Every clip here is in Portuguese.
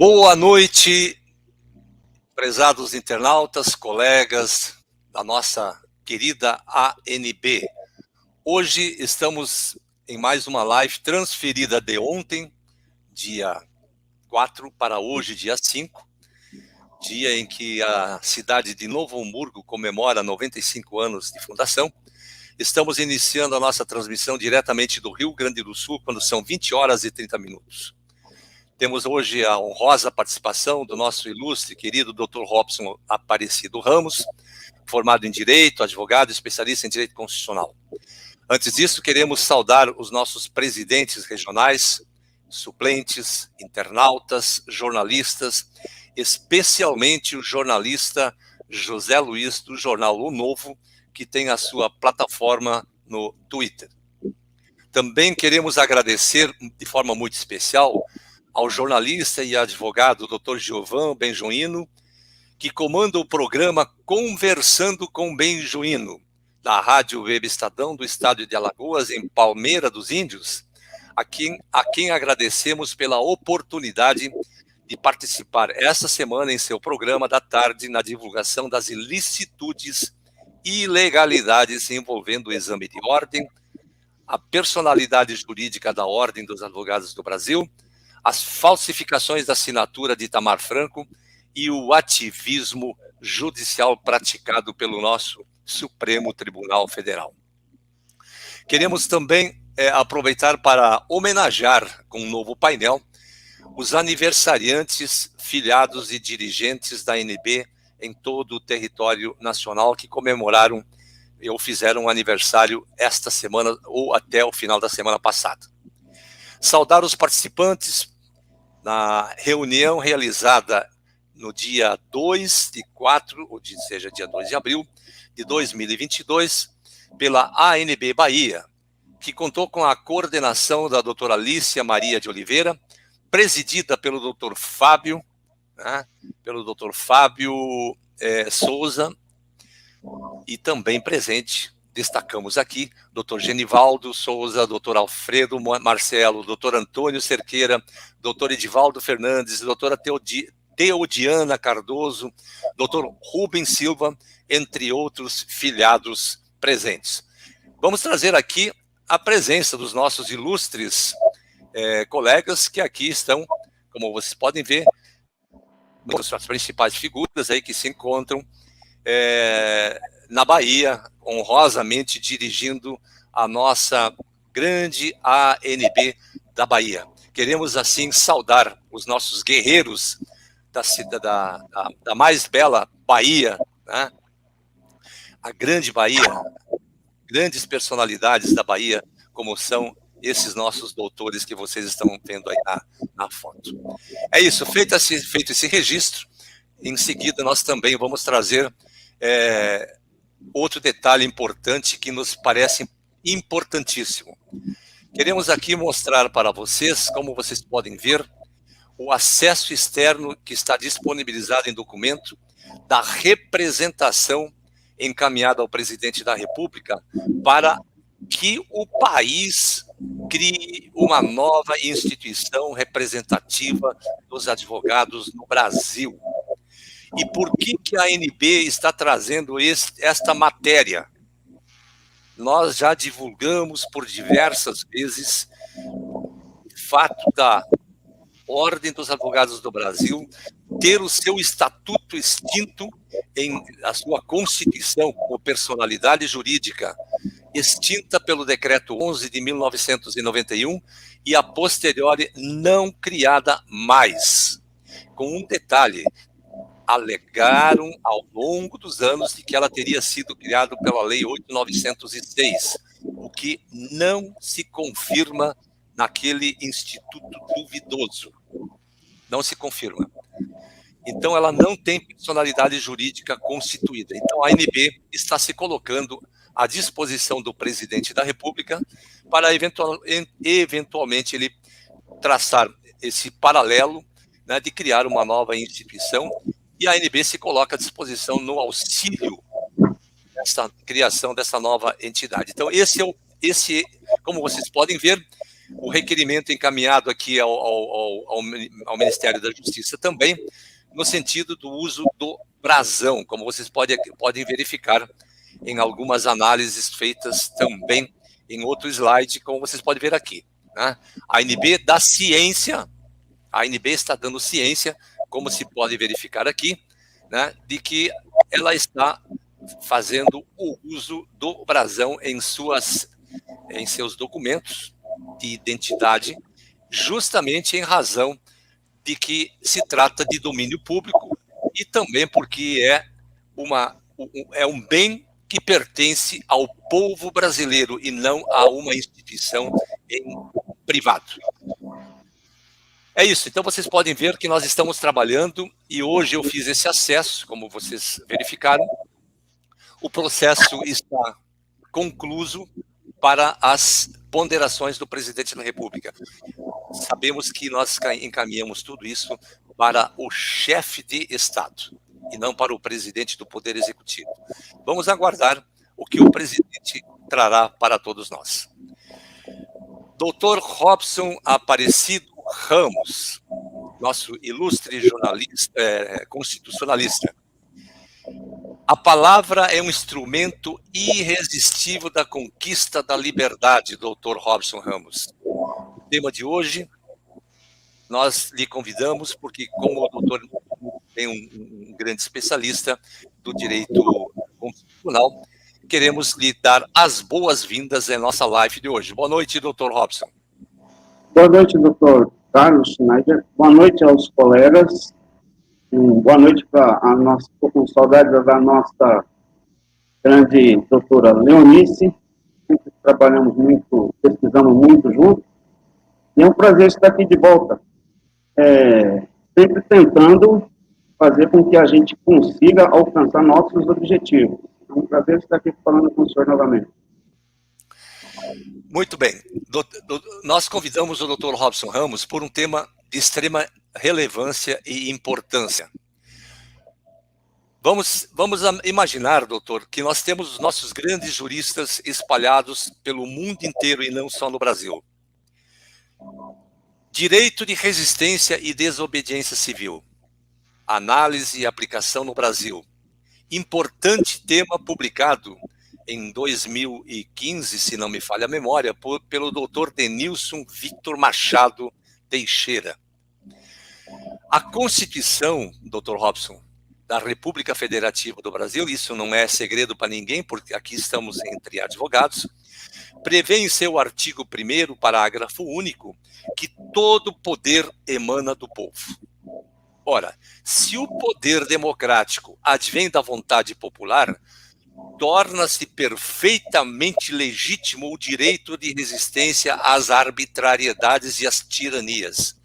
Boa noite, prezados internautas, colegas da nossa querida ANB. Hoje estamos em mais uma live transferida de ontem, dia 4, para hoje, dia 5, dia em que a cidade de Novo Hamburgo comemora 95 anos de fundação. Estamos iniciando a nossa transmissão diretamente do Rio Grande do Sul, quando são 20 horas e 30 minutos. Temos hoje a honrosa participação do nosso ilustre, querido Dr. Robson Aparecido Ramos, formado em Direito, advogado, especialista em Direito Constitucional. Antes disso, queremos saudar os nossos presidentes regionais, suplentes, internautas, jornalistas, especialmente o jornalista José Luiz, do jornal O Novo, que tem a sua plataforma no Twitter. Também queremos agradecer de forma muito especial ao jornalista e advogado Dr. Giovan Benjoino, que comanda o programa Conversando com Benjoino, da Rádio Web Estadão do Estado de Alagoas, em Palmeira dos Índios, a quem agradecemos pela oportunidade de participar esta semana em seu programa da tarde na divulgação das ilicitudes e ilegalidades envolvendo o exame de ordem, a personalidade jurídica da Ordem dos Advogados do Brasil, as falsificações da assinatura de Itamar Franco e o ativismo judicial praticado pelo nosso Supremo Tribunal Federal. Queremos também aproveitar para homenagear com um novo painel os aniversariantes, filiados e dirigentes da ANB em todo o território nacional que comemoraram ou fizeram um aniversário esta semana ou até o final da semana passada. Saudar os participantes na reunião realizada no dia 2 de abril de 2022, pela ANB Bahia, que contou com a coordenação da doutora Alicia Maria de Oliveira, presidida pelo doutor Fábio, Souza, e também presente, destacamos aqui, Dr. Genivaldo Souza, Dr. Alfredo Marcelo, Dr. Antônio Cerqueira, Dr. Edivaldo Fernandes, doutora Teodiana Cardoso, Dr. Rubens Silva, entre outros filiados presentes. Vamos trazer aqui a presença dos nossos ilustres colegas que aqui estão, como vocês podem ver, as principais figuras aí que se encontram na Bahia, honrosamente dirigindo a nossa grande ANB da Bahia. Queremos, assim, saudar os nossos guerreiros da mais bela Bahia, né? A grande Bahia, grandes personalidades da Bahia, como são esses nossos doutores que vocês estão vendo aí na foto. É isso, feito esse registro, em seguida nós também vamos trazer outro detalhe importante que nos parece importantíssimo. Queremos aqui mostrar para vocês, como vocês podem ver, o acesso externo que está disponibilizado em documento da representação encaminhada ao presidente da República para que o país crie uma nova instituição representativa dos advogados no Brasil. E por que a ANB está trazendo esta matéria? Nós já divulgamos por diversas vezes o fato da Ordem dos Advogados do Brasil ter o seu estatuto extinto em a sua Constituição, como personalidade jurídica, extinta pelo Decreto 11 de 1991 e a posteriori não criada mais. Com um detalhe: alegaram ao longo dos anos de que ela teria sido criada pela Lei 8.906, o que não se confirma naquele instituto duvidoso. Não se confirma. Então, ela não tem personalidade jurídica constituída. Então, a ANB está se colocando à disposição do presidente da República para, eventualmente, ele traçar esse paralelo, né, de criar uma nova instituição. E a ANB se coloca à disposição no auxílio dessa criação dessa nova entidade. Então, como vocês podem ver, O requerimento encaminhado aqui ao Ministério da Justiça também, no sentido do uso do brasão, como vocês podem verificar em algumas análises feitas também em outro slide, como vocês podem ver aqui, né? A ANB dá ciência, a ANB está dando ciência, como se pode verificar aqui, né, de que ela está fazendo o uso do brasão em seus documentos de identidade, justamente em razão de que se trata de domínio público e também porque é um bem que pertence ao povo brasileiro e não a uma instituição em privado. É isso, então vocês podem ver que nós estamos trabalhando e hoje eu fiz esse acesso, como vocês verificaram. O processo está concluso para as ponderações do presidente da República. Sabemos que nós encaminhamos tudo isso para o chefe de Estado e não para o presidente do Poder Executivo. Vamos aguardar o que o presidente trará para todos nós. Dr. Robson Aparecido Ramos, nosso ilustre jornalista, constitucionalista. A palavra é um instrumento irresistível da conquista da liberdade, Dr. Robson Ramos. O tema de hoje, nós lhe convidamos porque, como o doutor é um grande especialista do direito constitucional, queremos lhe dar as boas-vindas em nossa live de hoje. Boa noite, doutor Robson. Boa noite, doutor Carlos Schneider. Boa noite aos colegas. Boa noite para a nossa, estou com saudades da nossa grande doutora Leonice. Sempre trabalhamos muito, pesquisamos muito juntos. E é um prazer estar aqui de volta. Sempre tentando fazer com que a gente consiga alcançar nossos objetivos. É um prazer estar aqui falando com o senhor novamente. Muito bem. Nós convidamos o Dr. Robson Ramos por um tema de extrema relevância e importância. Vamos imaginar, doutor, que nós temos os nossos grandes juristas espalhados pelo mundo inteiro e não só no Brasil. Direito de resistência e desobediência civil. Análise e aplicação no Brasil. Importante tema publicado em 2015, se não me falha a memória, pelo doutor Denilson Victor Machado Teixeira. A Constituição, doutor Robson, da República Federativa do Brasil, isso não é segredo para ninguém, porque aqui estamos entre advogados, prevê em seu artigo 1º, parágrafo único, que todo poder emana do povo. Ora, se o poder democrático advém da vontade popular, torna-se perfeitamente legítimo o direito de resistência às arbitrariedades e às tiranias,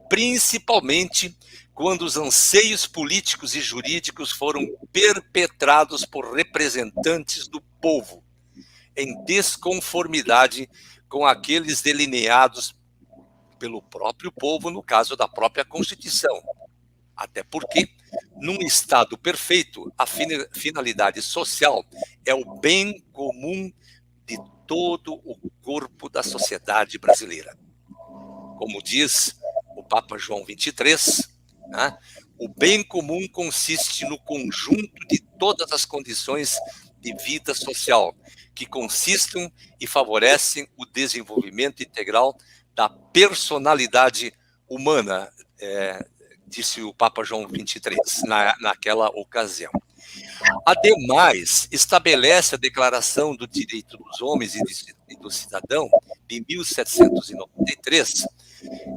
principalmente quando os anseios políticos e jurídicos foram perpetrados por representantes do povo, em desconformidade com aqueles delineados pelo próprio povo, no caso da própria Constituição. Até porque, num Estado perfeito, a finalidade social é o bem comum de todo o corpo da sociedade brasileira. Como diz o Papa João XXIII, né, o bem comum consiste no conjunto de todas as condições de vida social que consistem e favorecem o desenvolvimento integral da personalidade humana, disse o Papa João XXIII, naquela ocasião. Ademais, estabelece a Declaração do Direito dos Homens e do Cidadão, de 1793,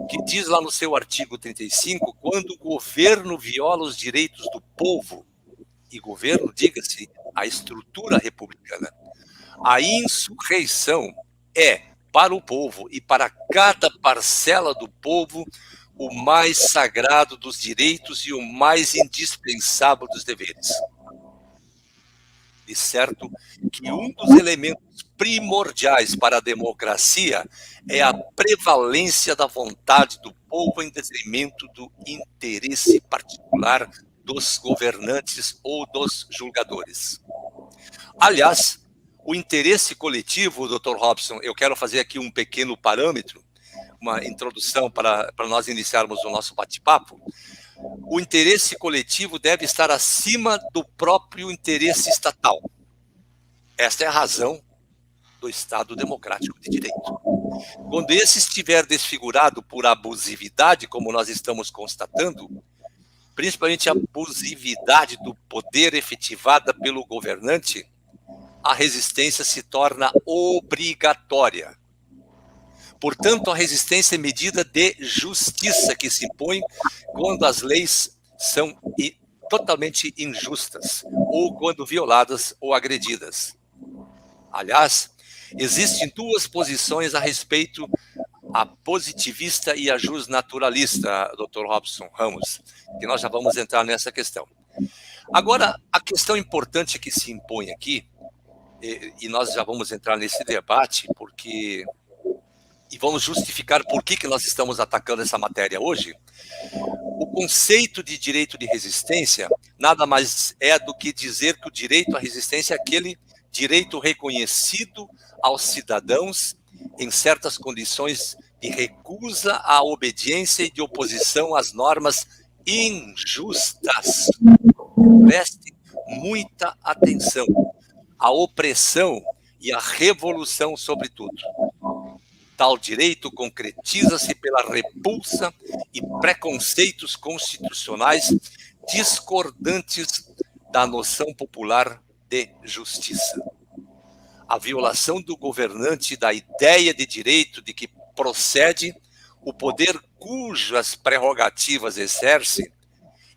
que diz lá no seu artigo 35, quando o governo viola os direitos do povo, e governo, diga-se, a estrutura republicana, a insurreição é, para o povo e para cada parcela do povo, o mais sagrado dos direitos e o mais indispensável dos deveres. De certo que um dos elementos primordiais para a democracia é a prevalência da vontade do povo em detrimento do interesse particular dos governantes ou dos julgadores. Aliás, O interesse coletivo, Dr. Robson, eu quero fazer aqui um pequeno parâmetro, uma introdução para nós iniciarmos o nosso bate-papo. O interesse coletivo deve estar acima do próprio interesse estatal. Esta é a razão do Estado Democrático de Direito. Quando esse estiver desfigurado por abusividade, como nós estamos constatando, principalmente a abusividade do poder efetivada pelo governante, a resistência se torna obrigatória. Portanto, a resistência é medida de justiça que se impõe quando as leis são totalmente injustas, ou quando violadas ou agredidas. Aliás, existem duas posições a respeito, a positivista e a justnaturalista, Dr. Robson Ramos, que nós já vamos entrar nessa questão. Agora, a questão importante que se impõe aqui, e nós já vamos entrar nesse debate, e vamos justificar por que nós estamos atacando essa matéria hoje. O conceito de direito de resistência nada mais é do que dizer que o direito à resistência é aquele direito reconhecido aos cidadãos em certas condições de recusa à obediência e de oposição às normas injustas. Preste muita atenção. A opressão e a revolução, sobretudo. Tal direito concretiza-se pela repulsa e preconceitos constitucionais discordantes da noção popular de justiça. A violação do governante da ideia de direito de que procede o poder cujas prerrogativas exerce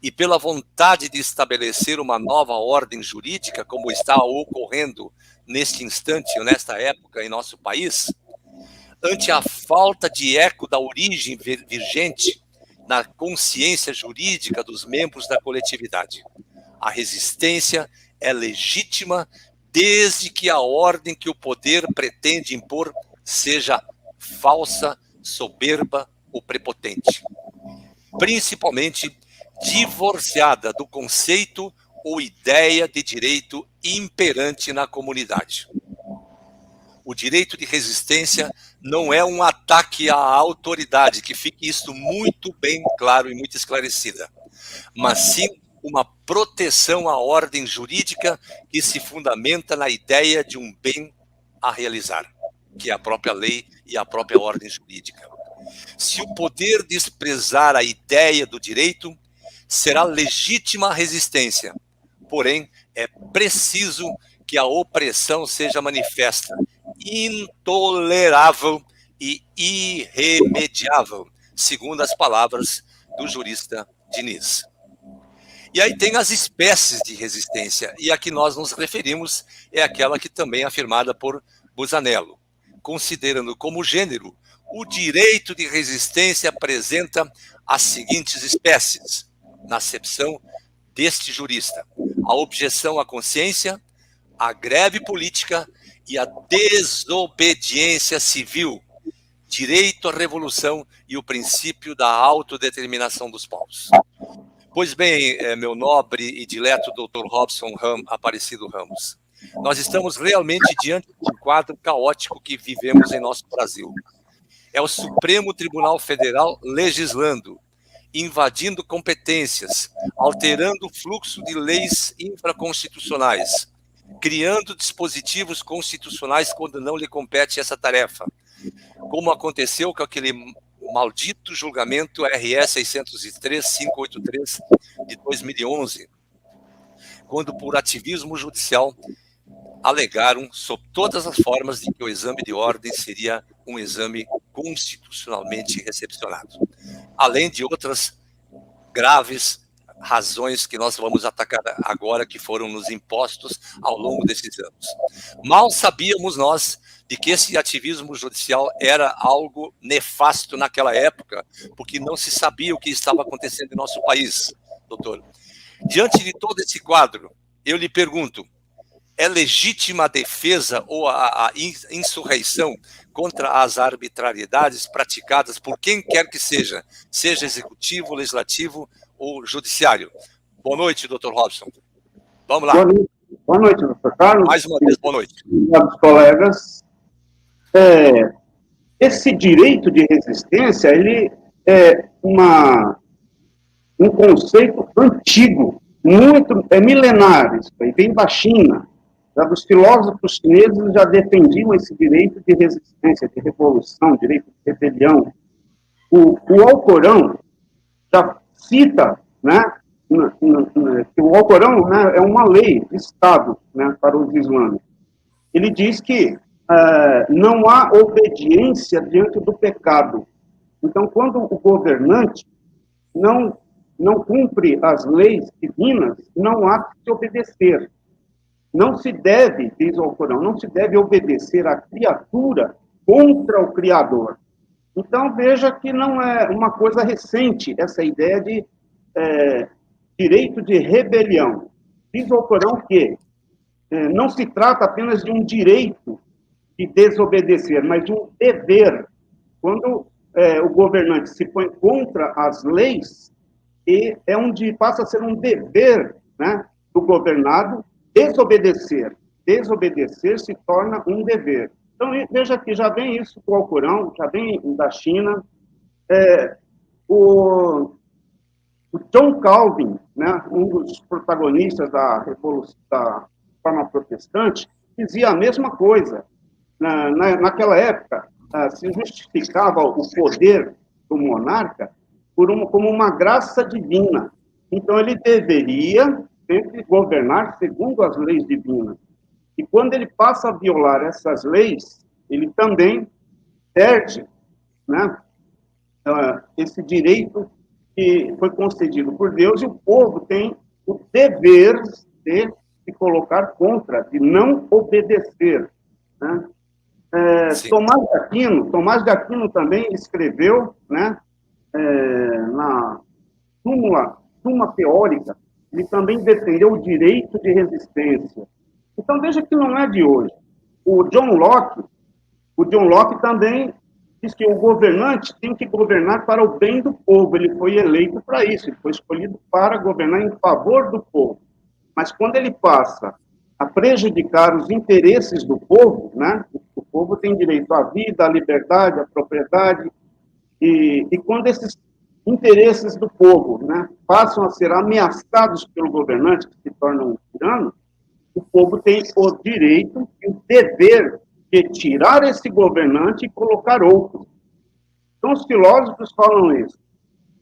e pela vontade de estabelecer uma nova ordem jurídica, como está ocorrendo neste instante, nesta época em nosso país, ante a falta de eco da origem vigente na consciência jurídica dos membros da coletividade. A resistência é legítima desde que a ordem que o poder pretende impor seja falsa, soberba ou prepotente. Principalmente divorciada do conceito ou ideia de direito imperante na comunidade. O direito de resistência não é um ataque à autoridade, que fique isso muito bem claro e muito esclarecida, mas sim uma proteção à ordem jurídica que se fundamenta na ideia de um bem a realizar, que é a própria lei e a própria ordem jurídica. Se o poder desprezar a ideia do direito, será legítima a resistência, porém é preciso que a opressão seja manifesta, intolerável e irremediável, segundo as palavras do jurista Diniz. E aí tem as espécies de resistência, e a que nós nos referimos é aquela que também é afirmada por Busanello, considerando como gênero, o direito de resistência apresenta as seguintes espécies, na acepção deste jurista: a objeção à consciência, a greve política e a desobediência civil, direito à revolução e o princípio da autodeterminação dos povos. Pois bem, meu nobre e dileto Dr. Robson Aparecido Ramos, nós estamos realmente diante de um quadro caótico que vivemos em nosso Brasil. É o Supremo Tribunal Federal legislando, invadindo competências, alterando o fluxo de leis infraconstitucionais, criando dispositivos constitucionais quando não lhe compete essa tarefa, como aconteceu com aquele maldito julgamento RS 603-583 de 2011, quando por ativismo judicial alegaram sob todas as formas de que o exame de ordem seria um exame constitucionalmente recepcionado, além de outras graves razões que nós vamos atacar agora, que foram nos impostos ao longo desses anos. Mal sabíamos nós de que esse ativismo judicial era algo nefasto naquela época, porque não se sabia o que estava acontecendo em nosso país, doutor. Diante de todo esse quadro, eu lhe pergunto, é legítima a defesa ou a insurreição contra as arbitrariedades praticadas por quem quer que seja executivo, legislativo ou judiciário? Boa noite, doutor Robson. Vamos lá. Boa noite, doutor Carlos. Mais uma vez, boa noite. Obrigado, colegas. Esse direito de resistência, ele é um conceito antigo, milenar, isso aí vem da China. Já os filósofos chineses já defendiam esse direito de resistência, de revolução, direito de rebelião. O Alcorão já cita, né, que o Alcorão, né, é uma lei de Estado, né, para os islâmicos. Ele diz que não há obediência diante do pecado. Então, quando o governante não cumpre as leis divinas, não há que se obedecer. Não se deve, diz o Alcorão, não se deve obedecer à criatura contra o Criador. Então, veja que não é uma coisa recente essa ideia de direito de rebelião. Diz o Alcorão que não se trata apenas de um direito de desobedecer, mas de um dever. Quando o governante se põe contra as leis, passa a ser um dever, né, do governado desobedecer. Desobedecer se torna um dever. Então, veja que já vem isso do Alcorão, já vem da China. O John Calvin, né, um dos protagonistas da Revolução da Reforma Protestante, dizia a mesma coisa. Naquela época, se justificava o poder do monarca como uma graça divina. Então, ele deveria sempre governar segundo as leis divinas. E quando ele passa a violar essas leis, ele também perde, né, esse direito que foi concedido por Deus, e o povo tem o dever de se colocar contra, de não obedecer, né? Tomás de Aquino também escreveu, né, na Suma Teórica, ele também defendeu o direito de resistência. Então, veja que não é de hoje. O John Locke também diz que o governante tem que governar para o bem do povo. Ele foi eleito para isso, ele foi escolhido para governar em favor do povo. Mas quando ele passa a prejudicar os interesses do povo, né? O povo tem direito à vida, à liberdade, à propriedade, e quando esses interesses do povo, né, passam a ser ameaçados pelo governante, que se torna um tirano, o povo tem o direito e o dever de tirar esse governante e colocar outro. Então, os filósofos falam isso.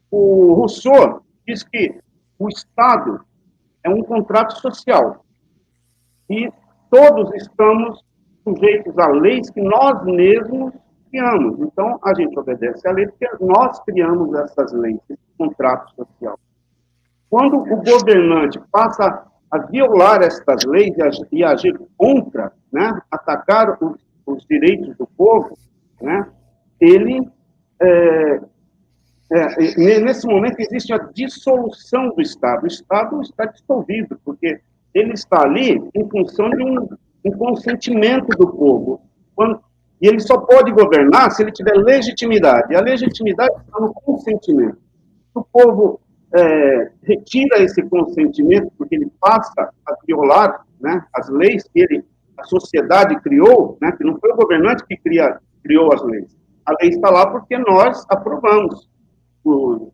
O Rousseau diz que o Estado é um contrato social e todos estamos sujeitos a leis que nós mesmos criamos. Então, a gente obedece à lei porque nós criamos essas leis, esse contrato social. Quando o governante passa a violar estas leis e agir contra, né, atacar os direitos do povo, né, ele, nesse momento, existe a dissolução do Estado. O Estado está dissolvido, porque ele está ali em função de um consentimento do povo. E ele só pode governar se ele tiver legitimidade. E a legitimidade está no consentimento. O povo retira esse consentimento, porque ele passa a violar, né, as leis que a sociedade criou, né, que não foi o governante que criou as leis. A lei está lá porque nós aprovamos. Os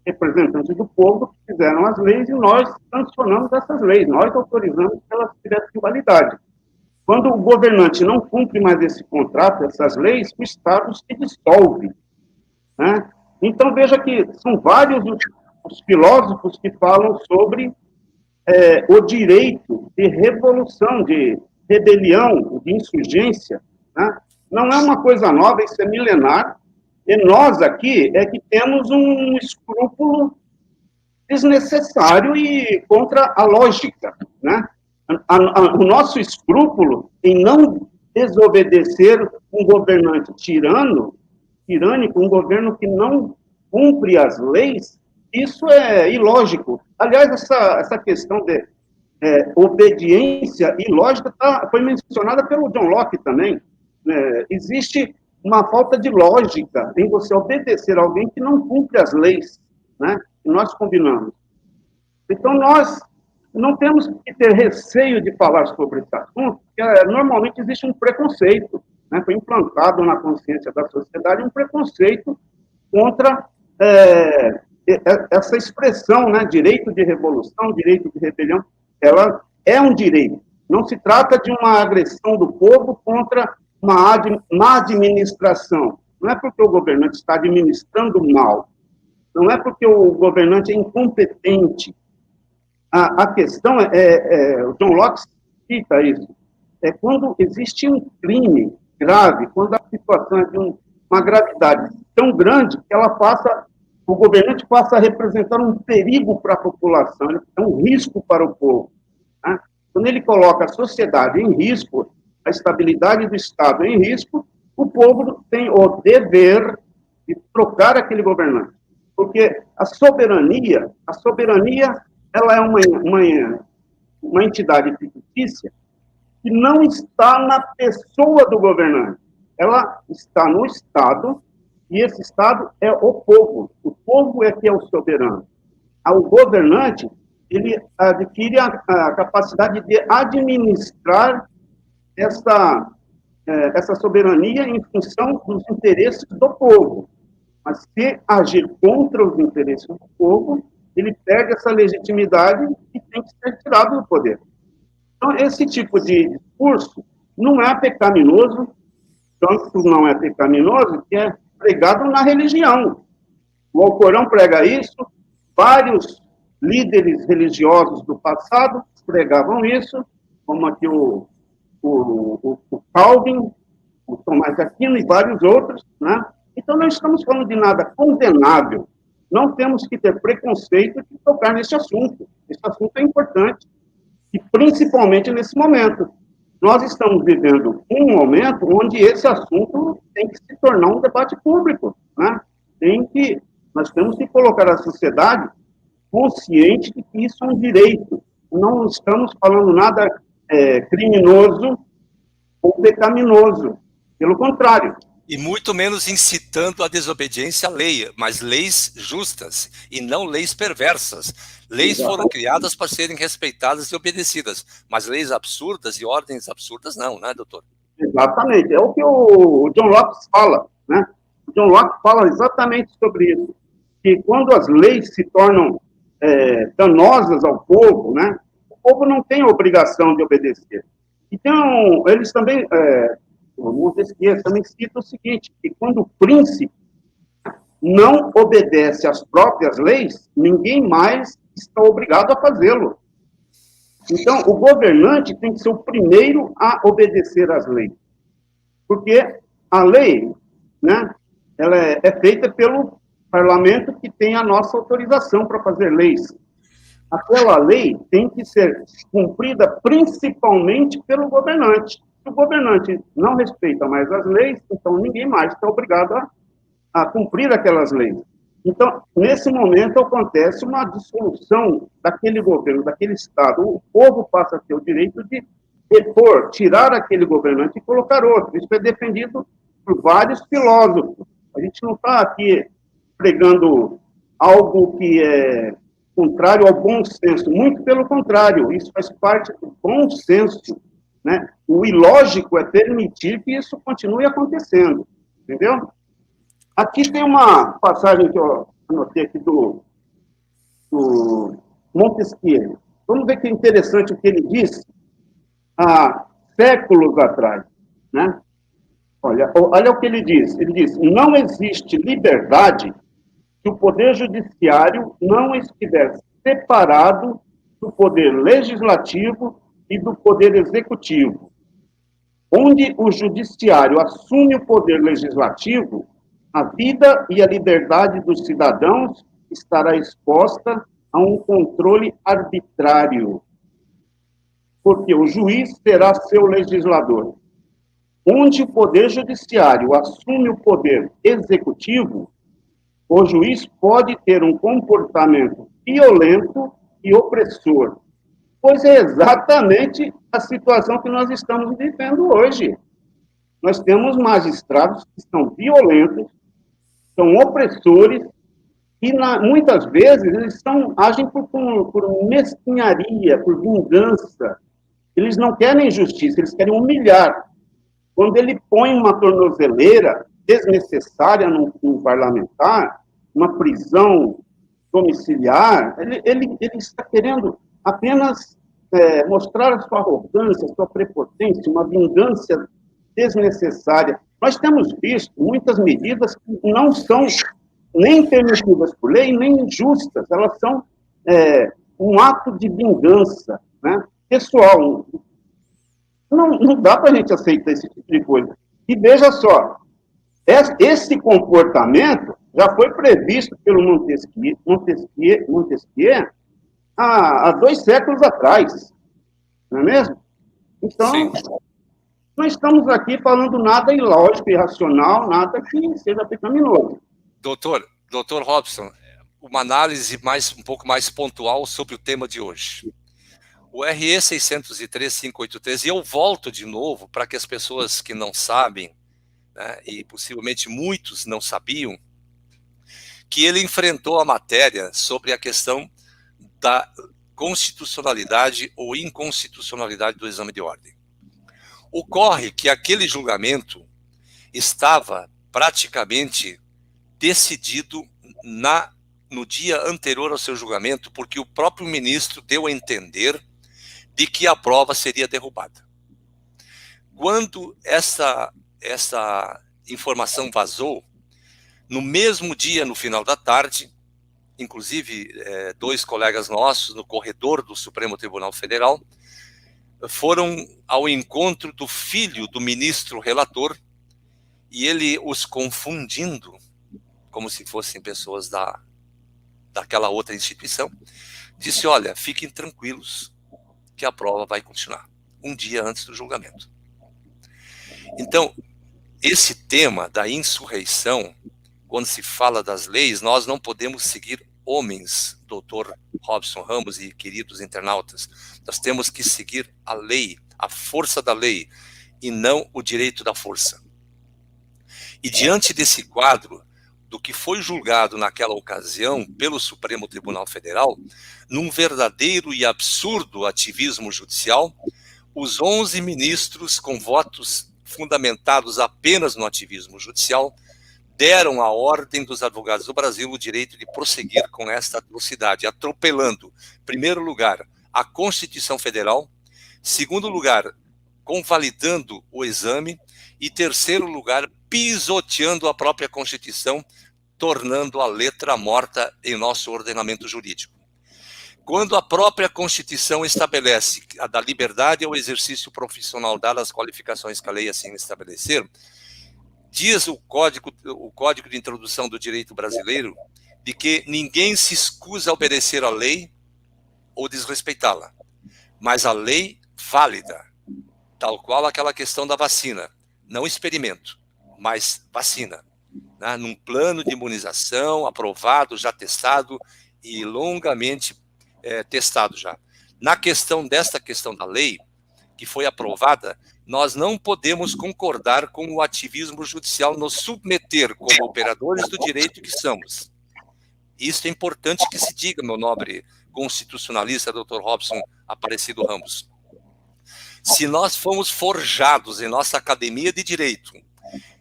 representantes do povo que fizeram as leis e nós sancionamos essas leis, nós autorizamos que elas tivessem validade. Quando o governante não cumpre mais esse contrato, essas leis, o Estado se dissolve, né? Então, veja que são vários os filósofos que falam sobre o direito de revolução, de rebelião, de insurgência, né? Não é uma coisa nova, isso é milenar, e nós aqui é que temos um escrúpulo desnecessário e contra a lógica, né? O nosso escrúpulo em não desobedecer um governante tirânico, um governo que não cumpre as leis, isso é ilógico. Aliás, essa questão de obediência ilógica foi mencionada pelo John Locke também. Existe uma falta de lógica em você obedecer a alguém que não cumpre as leis, né, que nós combinamos. Então, nós não temos que ter receio de falar sobre esse assunto, porque normalmente existe um preconceito, né? Foi implantado na consciência da sociedade um preconceito contra essa expressão, né? Direito de revolução, direito de rebelião, ela é um direito. Não se trata de uma agressão do povo contra uma má administração. Não é porque o governante está administrando mal, não é porque o governante é incompetente. A questão o John Locke cita isso, é quando existe um crime grave, quando a situação é de uma gravidade tão grande que o governante passa a representar um perigo para a população, é um risco para o povo. Né? Quando ele coloca a sociedade em risco, a estabilidade do Estado em risco, o povo tem o dever de trocar aquele governante. Porque a soberania ela é uma entidade fictícia que não está na pessoa do governante. Ela está no Estado, e esse Estado é o povo. O povo é que é o soberano. O governante, ele adquire a capacidade de administrar essa soberania em função dos interesses do povo. Mas se agir contra os interesses do povo, ele perde essa legitimidade e tem que ser tirado do poder. Então, esse tipo de discurso não é pecaminoso, tanto não é pecaminoso que é pregado na religião. O Alcorão prega isso, vários líderes religiosos do passado pregavam isso, como aqui o Calvin, o Tomás de Aquino e vários outros, né? Então, não estamos falando de nada condenável. Não temos que ter preconceito de tocar nesse assunto. Esse assunto é importante. E principalmente nesse momento. Nós estamos vivendo um momento onde esse assunto tem que se tornar um debate público. Né? Nós temos que colocar a sociedade consciente de que isso é um direito. Não estamos falando nada criminoso ou pecaminoso. Pelo contrário. E muito menos incitando a desobediência à lei, mas leis justas e não leis perversas. Leis foram criadas para serem respeitadas e obedecidas, mas leis absurdas e ordens absurdas não, né, doutor? Exatamente. É o que o John Locke fala, né? O John Locke fala exatamente sobre isso, que quando as leis se tornam danosas ao povo, né, o povo não tem a obrigação de obedecer. Então, eles também... o Montesquieu também cita o seguinte, que quando o príncipe não obedece às próprias leis, ninguém mais está obrigado a fazê-lo. Então, o governante tem que ser o primeiro a obedecer às leis. Porque a lei, né, ela é feita pelo parlamento que tem a nossa autorização para fazer leis. Aquela lei tem que ser cumprida principalmente pelo governante. Se o governante não respeita mais as leis, então ninguém mais está obrigado a cumprir aquelas leis. Então, nesse momento, acontece uma dissolução daquele governo, daquele Estado. O povo passa a ter o direito de repor, tirar aquele governante e colocar outro. Isso é defendido por vários filósofos. A gente não está aqui pregando algo que é contrário ao bom senso. Muito pelo contrário, isso faz parte do bom senso. Né? O ilógico é permitir que isso continue acontecendo, entendeu? Aqui tem uma passagem que eu anotei aqui do Montesquieu. Vamos ver que interessante o que ele disse há séculos atrás, né? Olha o que ele diz. Ele diz, não existe liberdade se o poder judiciário não estiver separado do poder legislativo e do poder executivo. Onde o judiciário assume o poder legislativo, a vida e a liberdade dos cidadãos estará exposta a um controle arbitrário, porque o juiz será seu legislador. Onde o poder judiciário assume o poder executivo, o juiz pode ter um comportamento violento e opressor, pois é exatamente a situação que nós estamos vivendo hoje. Nós temos magistrados que são violentos, são opressores, E muitas vezes eles agem por mesquinharia, por vingança. Eles não querem justiça, eles querem humilhar. Quando ele põe uma tornozeleira desnecessária num parlamentar, uma prisão domiciliar, ele está querendo apenas mostrar a sua arrogância, a sua prepotência, uma vingança desnecessária. Nós temos visto muitas medidas que não são nem permitidas por lei, nem justas, elas são um ato de vingança, né? Pessoal, não dá para a gente aceitar esse tipo de coisa. E veja só, esse comportamento já foi previsto pelo Montesquieu há 2 séculos atrás, não é mesmo? Então, sim, não estamos aqui falando nada ilógico, irracional, nada que seja pecaminoso. Doutor Robson, uma análise um pouco mais pontual sobre o tema de hoje. O RE 603-583, e eu volto de novo para que as pessoas que não sabem, né, e possivelmente muitos não sabiam, que ele enfrentou a matéria sobre a questão da constitucionalidade ou inconstitucionalidade do exame de ordem. Ocorre que aquele julgamento estava praticamente decidido no dia anterior ao seu julgamento, porque o próprio ministro deu a entender de que a prova seria derrubada. Quando essa informação vazou, no mesmo dia, no final da tarde, inclusive 2 colegas nossos no corredor do Supremo Tribunal Federal foram ao encontro do filho do ministro relator, e ele os confundindo como se fossem pessoas daquela outra instituição, disse: olha, fiquem tranquilos que a prova vai continuar, um dia antes do julgamento. Então, esse tema da insurreição, quando se fala das leis, nós não podemos seguir homens, doutor Robson Ramos e queridos internautas. Nós temos que seguir a lei, a força da lei, e não o direito da força. E diante desse quadro, do que foi julgado naquela ocasião pelo Supremo Tribunal Federal, num verdadeiro e absurdo ativismo judicial, os 11 ministros com votos fundamentados apenas no ativismo judicial deram à Ordem dos Advogados do Brasil o direito de prosseguir com esta atrocidade, atropelando, em primeiro lugar, a Constituição Federal, segundo lugar, convalidando o exame, e terceiro lugar, pisoteando a própria Constituição, tornando a letra morta em nosso ordenamento jurídico. Quando a própria Constituição estabelece a da liberdade ao exercício profissional, dadas as qualificações que a lei assim estabelecer, diz o Código de Introdução do Direito Brasileiro de que ninguém se escusa a obedecer a lei ou desrespeitá-la, mas a lei válida, tal qual aquela questão da vacina, não experimento, mas vacina, né, num plano de imunização aprovado, já testado e longamente testado já. Desta questão da lei, que foi aprovada, nós não podemos concordar com o ativismo judicial, nos submeter como operadores do direito que somos. Isso é importante que se diga, meu nobre constitucionalista, Dr. Robson Aparecido Ramos. Se nós fomos forjados em nossa academia de direito,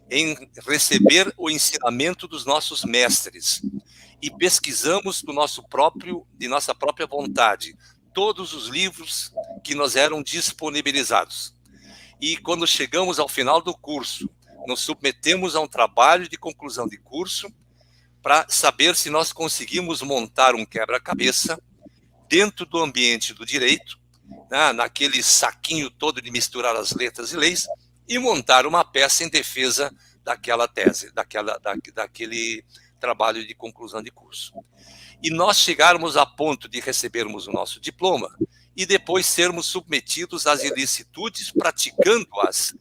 em receber o ensinamento dos nossos mestres, e pesquisamos de nossa própria vontade todos os livros que nos eram disponibilizados, e quando chegamos ao final do curso, nos submetemos a um trabalho de conclusão de curso para saber se nós conseguimos montar um quebra-cabeça dentro do ambiente do direito, né, naquele saquinho todo de misturar as letras e leis, e montar uma peça em defesa daquela tese, daquele trabalho de conclusão de curso. E nós chegarmos a ponto de recebermos o nosso diploma e depois sermos submetidos às ilicitudes praticando-as,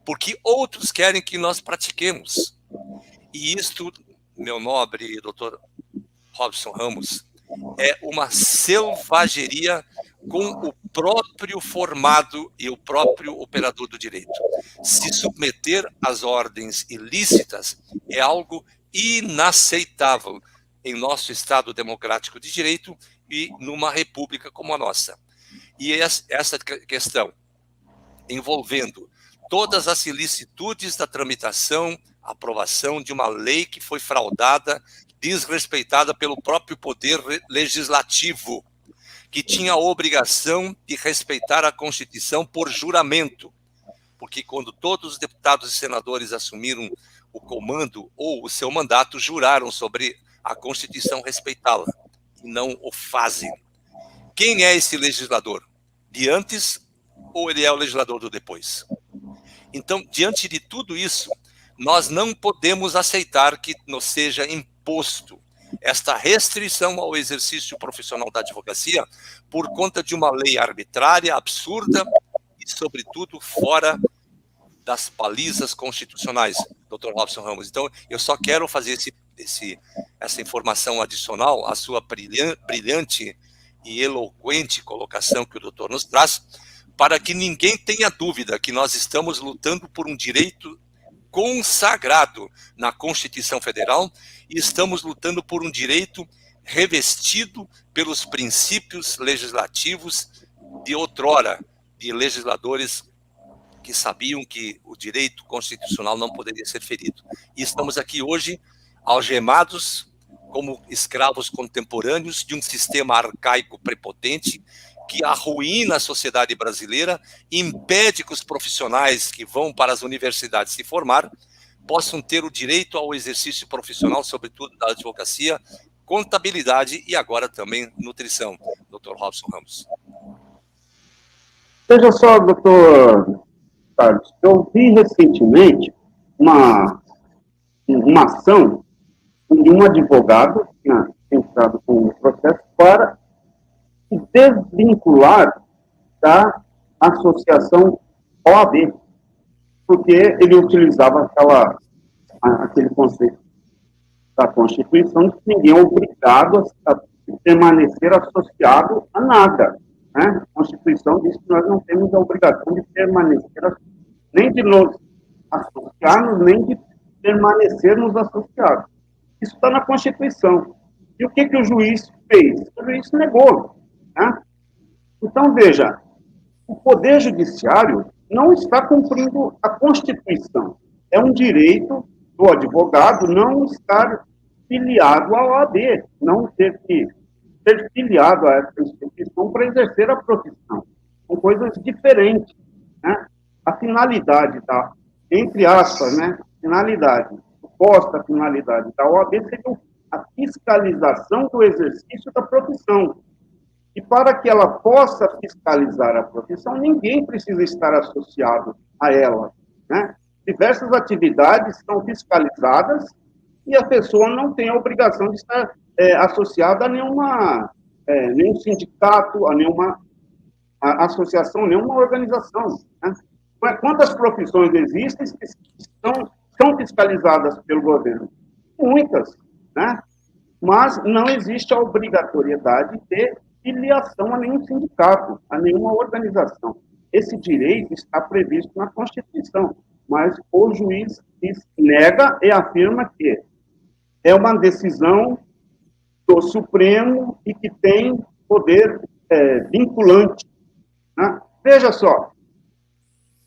porque outros querem que nós pratiquemos. E isto, meu nobre doutor Robson Ramos, é uma selvageria com o próprio formado e o próprio operador do direito. Se submeter às ordens ilícitas é algo inaceitável em nosso Estado democrático de direito e numa república como a nossa. E essa questão envolvendo todas as ilicitudes da tramitação, aprovação de uma lei que foi fraudada, desrespeitada pelo próprio poder legislativo, que tinha a obrigação de respeitar a Constituição por juramento, porque quando todos os deputados e senadores assumiram o comando ou o seu mandato, juraram sobre a Constituição respeitá-la, e não o fazem. Quem é esse legislador? De antes ou ele é o legislador do depois? Então, diante de tudo isso, nós não podemos aceitar que nos seja imposto esta restrição ao exercício profissional da advocacia por conta de uma lei arbitrária, absurda e, sobretudo, fora das balizas constitucionais, Dr. Robson Ramos. Então, eu só quero fazer essa informação adicional à sua brilhante e eloquente colocação que o doutor nos traz, para que ninguém tenha dúvida que nós estamos lutando por um direito consagrado na Constituição Federal e estamos lutando por um direito revestido pelos princípios legislativos de outrora, de legisladores que sabiam que o direito constitucional não poderia ser ferido. E estamos aqui hoje algemados como escravos contemporâneos de um sistema arcaico prepotente que arruína a sociedade brasileira, impede que os profissionais que vão para as universidades se formar possam ter o direito ao exercício profissional, sobretudo da advocacia, contabilidade e agora também nutrição. Dr. Robson Ramos. Veja só, doutor Carlos, eu vi recentemente uma ação de um advogado que tinha entrado com um processo para se desvincular da associação OAB, porque ele utilizava aquele conceito da Constituição de que ninguém é obrigado a permanecer associado a nada. Né? A Constituição diz que nós não temos a obrigação de permanecer, nem de nos associarmos, nem de permanecermos associados. Isso está na Constituição. E o que o juiz fez? O juiz negou. Né? Então, veja, o Poder Judiciário não está cumprindo a Constituição. É um direito do advogado não estar filiado à OAB, não ter que ser filiado a essa instituição para exercer a profissão. São coisas diferentes. Né? A finalidade entre aspas, né, suposta finalidade da OAB seria a fiscalização do exercício da profissão. E para que ela possa fiscalizar a profissão, ninguém precisa estar associado a ela. Né? Diversas atividades são fiscalizadas e a pessoa não tem a obrigação de estar associada a nenhum sindicato, a nenhuma associação, nenhuma organização. Né? Quantas profissões existem que são fiscalizadas pelo governo? Muitas, né? Mas não existe a obrigatoriedade de filiação a nenhum sindicato, a nenhuma organização. Esse direito está previsto na Constituição, mas o juiz nega e afirma que é uma decisão do Supremo e que tem poder vinculante. Né? Veja só,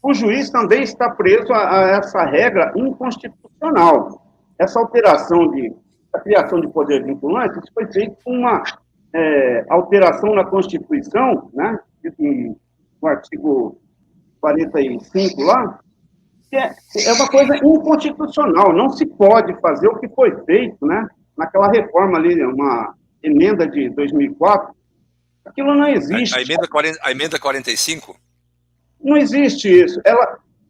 o juiz também está preso a essa regra inconstitucional. Essa alteração a criação de poder vinculante, isso foi feito com uma alteração na Constituição, né, no artigo 45 lá, que é uma coisa inconstitucional, não se pode fazer o que foi feito, né, naquela reforma ali, uma emenda de 2004, aquilo não existe. A emenda 45? Não existe isso.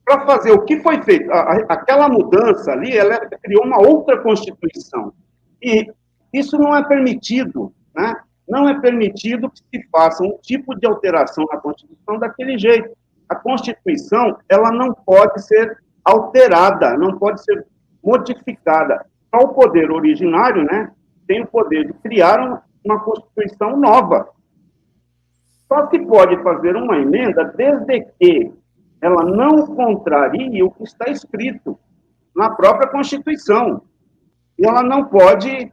Para fazer o que foi feito, aquela mudança ali, ela criou uma outra Constituição. E isso não é permitido, né? Não é permitido que se faça um tipo de alteração na Constituição daquele jeito. A Constituição, ela não pode ser alterada, não pode ser modificada. Só o poder originário, né, tem o poder de criar uma Constituição nova. Só se pode fazer uma emenda desde que ela não contrarie o que está escrito na própria Constituição. E ela não pode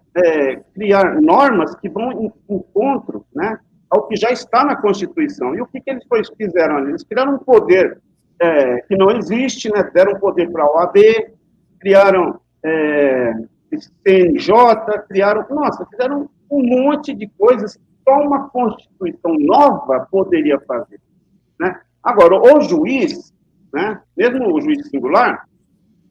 criar normas que vão em encontro, né, ao que já está na Constituição. E o que eles fizeram ali? Eles criaram um poder que não existe, né, deram poder para a OAB, criaram esse CNJ, fizeram um monte de coisas que só uma Constituição nova poderia fazer, né? Agora, o juiz, né, mesmo o juiz singular,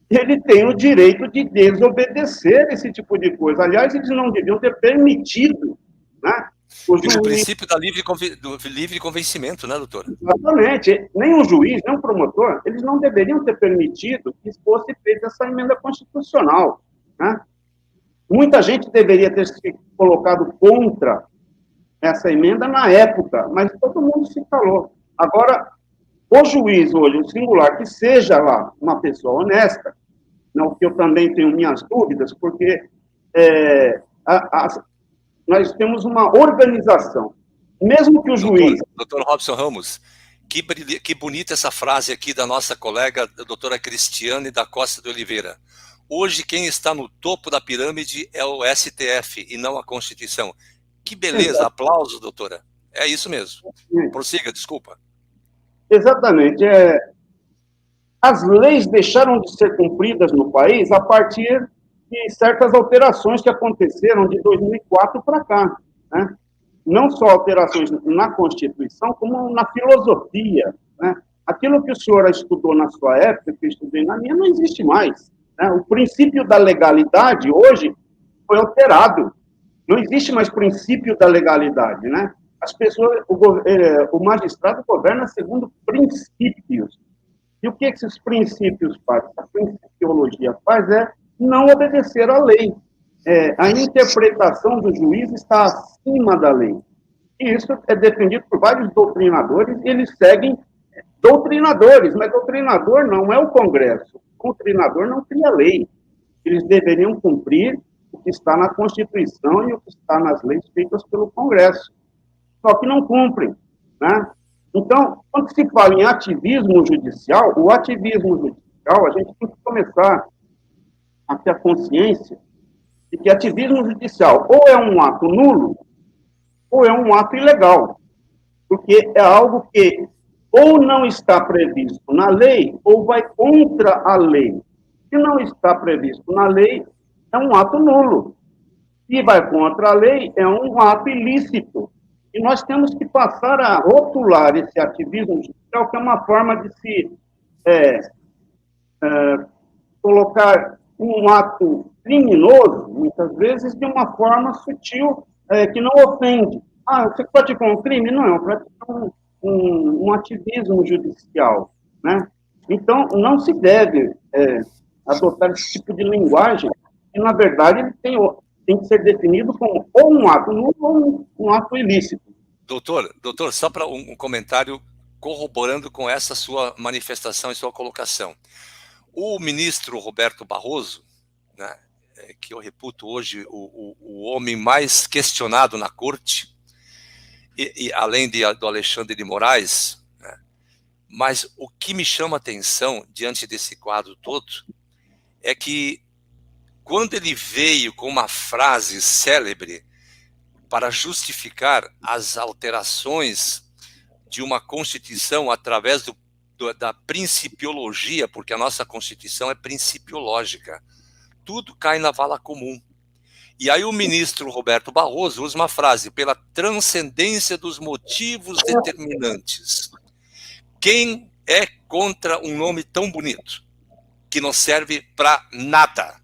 ele tem o direito de desobedecer esse tipo de coisa. Aliás, eles não deviam ter permitido, né? O princípio do livre convencimento, né, doutor? Exatamente. Nem o juiz, nem o promotor, eles não deveriam ter permitido que fosse feita essa emenda constitucional, né? Muita gente deveria ter se colocado contra essa emenda na época, mas todo mundo se calou. Agora, o juiz hoje, o singular, que seja lá uma pessoa honesta, não que eu também tenho minhas dúvidas, porque nós temos uma organização. Mesmo que o juiz... Doutor Robson Ramos, que bonita essa frase aqui da nossa colega, a doutora Cristiane da Costa de Oliveira. Hoje quem está no topo da pirâmide é o STF e não a Constituição. Que beleza, exato. Aplausos, doutora. É isso mesmo. Prossiga, desculpa. Exatamente. As leis deixaram de ser cumpridas no país a partir de certas alterações que aconteceram de 2004 para cá, né? Não só alterações na Constituição, como na filosofia, né? Aquilo que o senhor estudou na sua época, que eu estudei na minha, não existe mais, né? O princípio da legalidade, hoje, foi alterado. Não existe mais princípio da legalidade, né? As pessoas, o magistrado governa segundo princípios. E o que esses princípios fazem? A principiologia faz não obedecer à lei. A interpretação do juiz está acima da lei. E isso é defendido por vários doutrinadores, e eles seguem doutrinadores, mas doutrinador não é o Congresso. O doutrinador não cria lei. Eles deveriam cumprir o que está na Constituição e o que está nas leis feitas pelo Congresso. Só que não cumprem, né? Então, quando se fala em ativismo judicial, o ativismo judicial, a gente tem que começar a ter a consciência de que ativismo judicial ou é um ato nulo, ou é um ato ilegal. Porque é algo que ou não está previsto na lei, ou vai contra a lei. Se não está previsto na lei, é um ato nulo. Se vai contra a lei, é um ato ilícito. E nós temos que passar a rotular esse ativismo judicial, que é uma forma de se colocar um ato criminoso, muitas vezes, de uma forma sutil, que não ofende. Você praticou um crime? Não, eu pratico um ativismo judicial, né? Então, não se deve adotar esse tipo de linguagem, que, na verdade, ele tem que ser definido como ou um ato nulo ou um ato ilícito. Doutor, só para um comentário corroborando com essa sua manifestação e sua colocação. O ministro Roberto Barroso, né, que eu reputo hoje o homem mais questionado na corte, e além do Alexandre de Moraes, né, mas o que me chama a atenção diante desse quadro todo é que quando ele veio com uma frase célebre para justificar as alterações de uma Constituição através da principiologia, porque a nossa Constituição é principiológica. Tudo cai na vala comum. E aí o ministro Roberto Barroso usa uma frase, pela transcendência dos motivos determinantes. Quem é contra um nome tão bonito, que não serve para nada?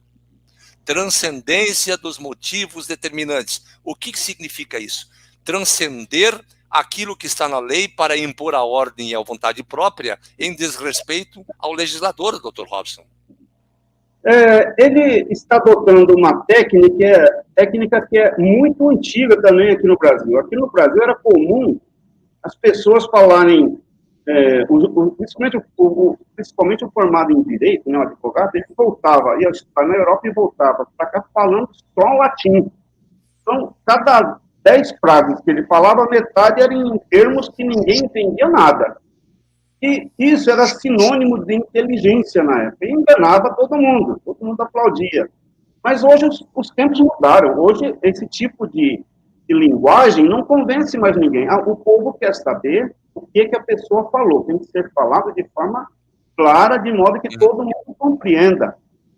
Transcendência dos motivos determinantes. O que significa isso? Transcender aquilo que está na lei para impor a ordem e a vontade própria em desrespeito ao legislador, doutor Robson. Ele está adotando uma técnica que é muito antiga também aqui no Brasil. Aqui no Brasil era comum as pessoas falarem, principalmente o formado em direito, né, o advogado, ele ia estudar na Europa e voltava para cá falando só latim. Então, cada 10 frases que ele falava, metade eram em termos que ninguém entendia nada. E isso era sinônimo de inteligência na época. E enganava todo mundo aplaudia. Mas hoje os tempos mudaram. Hoje, esse tipo de linguagem não convence mais ninguém. O povo quer saber o que a pessoa falou. Tem que ser falado de forma clara, de modo que todo mundo compreenda.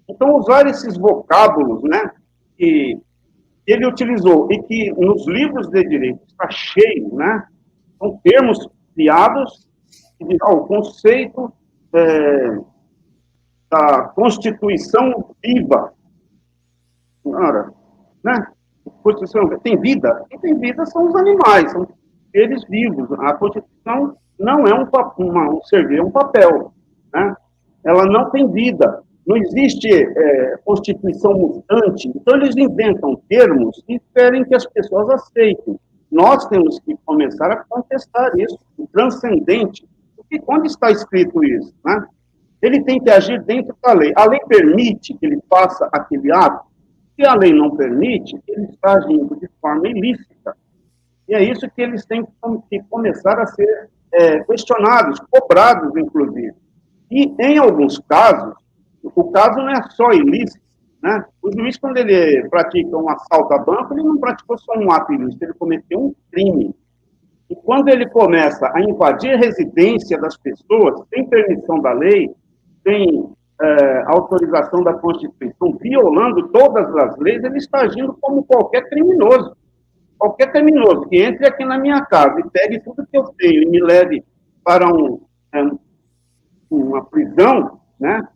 Então, usar esses vocábulos, né, que ele utilizou e que nos livros de direito está cheio, né, são termos criados, o conceito da Constituição viva. Ora, né? Constituição tem vida? Quem tem vida são os animais, são seres vivos. A Constituição não é um ser, é um papel, né? Ela não tem vida. Não existe Constituição mutante. Então, eles inventam termos e querem que as pessoas aceitem. Nós temos que começar a contestar isso, o transcendente. Porque onde está escrito isso, né? Ele tem que agir dentro da lei. A lei permite que ele faça aquele ato. Se a lei não permite, ele está agindo de forma ilícita. E é isso que eles têm que começar a ser questionados, cobrados, inclusive. E, em alguns casos, o caso não é só ilícito, né? O juiz, quando ele pratica um assalto a banco, ele não praticou só um ato ilícito, ele cometeu um crime. E quando ele começa a invadir a residência das pessoas, sem permissão da lei, sem autorização da Constituição, violando todas as leis, ele está agindo como qualquer criminoso. Qualquer criminoso que entre aqui na minha casa e pegue tudo que eu tenho e me leve para uma prisão, né,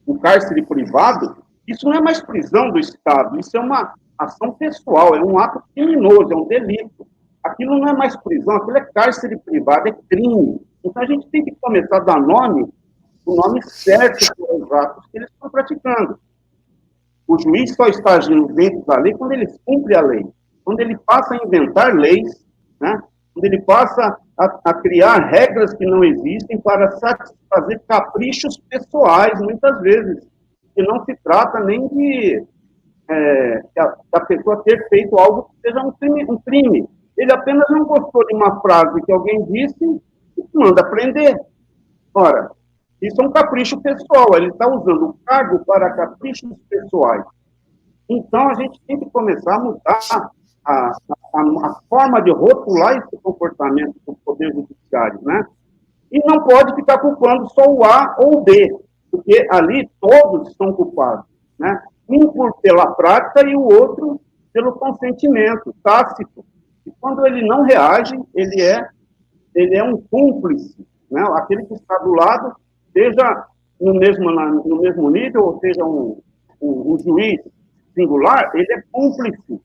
um cárcere privado, isso não é mais prisão do Estado, isso é uma ação pessoal, é um ato criminoso, é um delito. Aquilo não é mais prisão, aquilo é cárcere privado, é crime. Então a gente tem que começar a dar o nome certo para os atos que eles estão praticando. O juiz só está agindo dentro da lei quando ele cumpre a lei. Quando ele passa a inventar leis, né? Quando ele passa a criar regras que não existem para satisfazer caprichos pessoais, muitas vezes. E não se trata nem de da pessoa ter feito algo que seja um crime. Ele apenas não gostou de uma frase que alguém disse e manda prender. Ora, isso é um capricho pessoal, ele está usando o cargo para caprichos pessoais. Então, a gente tem que começar a mudar a forma de rotular esse comportamento do Poder Judiciário, né? E não pode ficar culpando só o A ou o B, porque ali todos são culpados, né? Um pela prática e o outro pelo consentimento tácito. E quando ele não reage, ele é um cúmplice, né? Aquele que está do lado, seja no mesmo nível, ou seja um juiz singular, ele é cúmplice,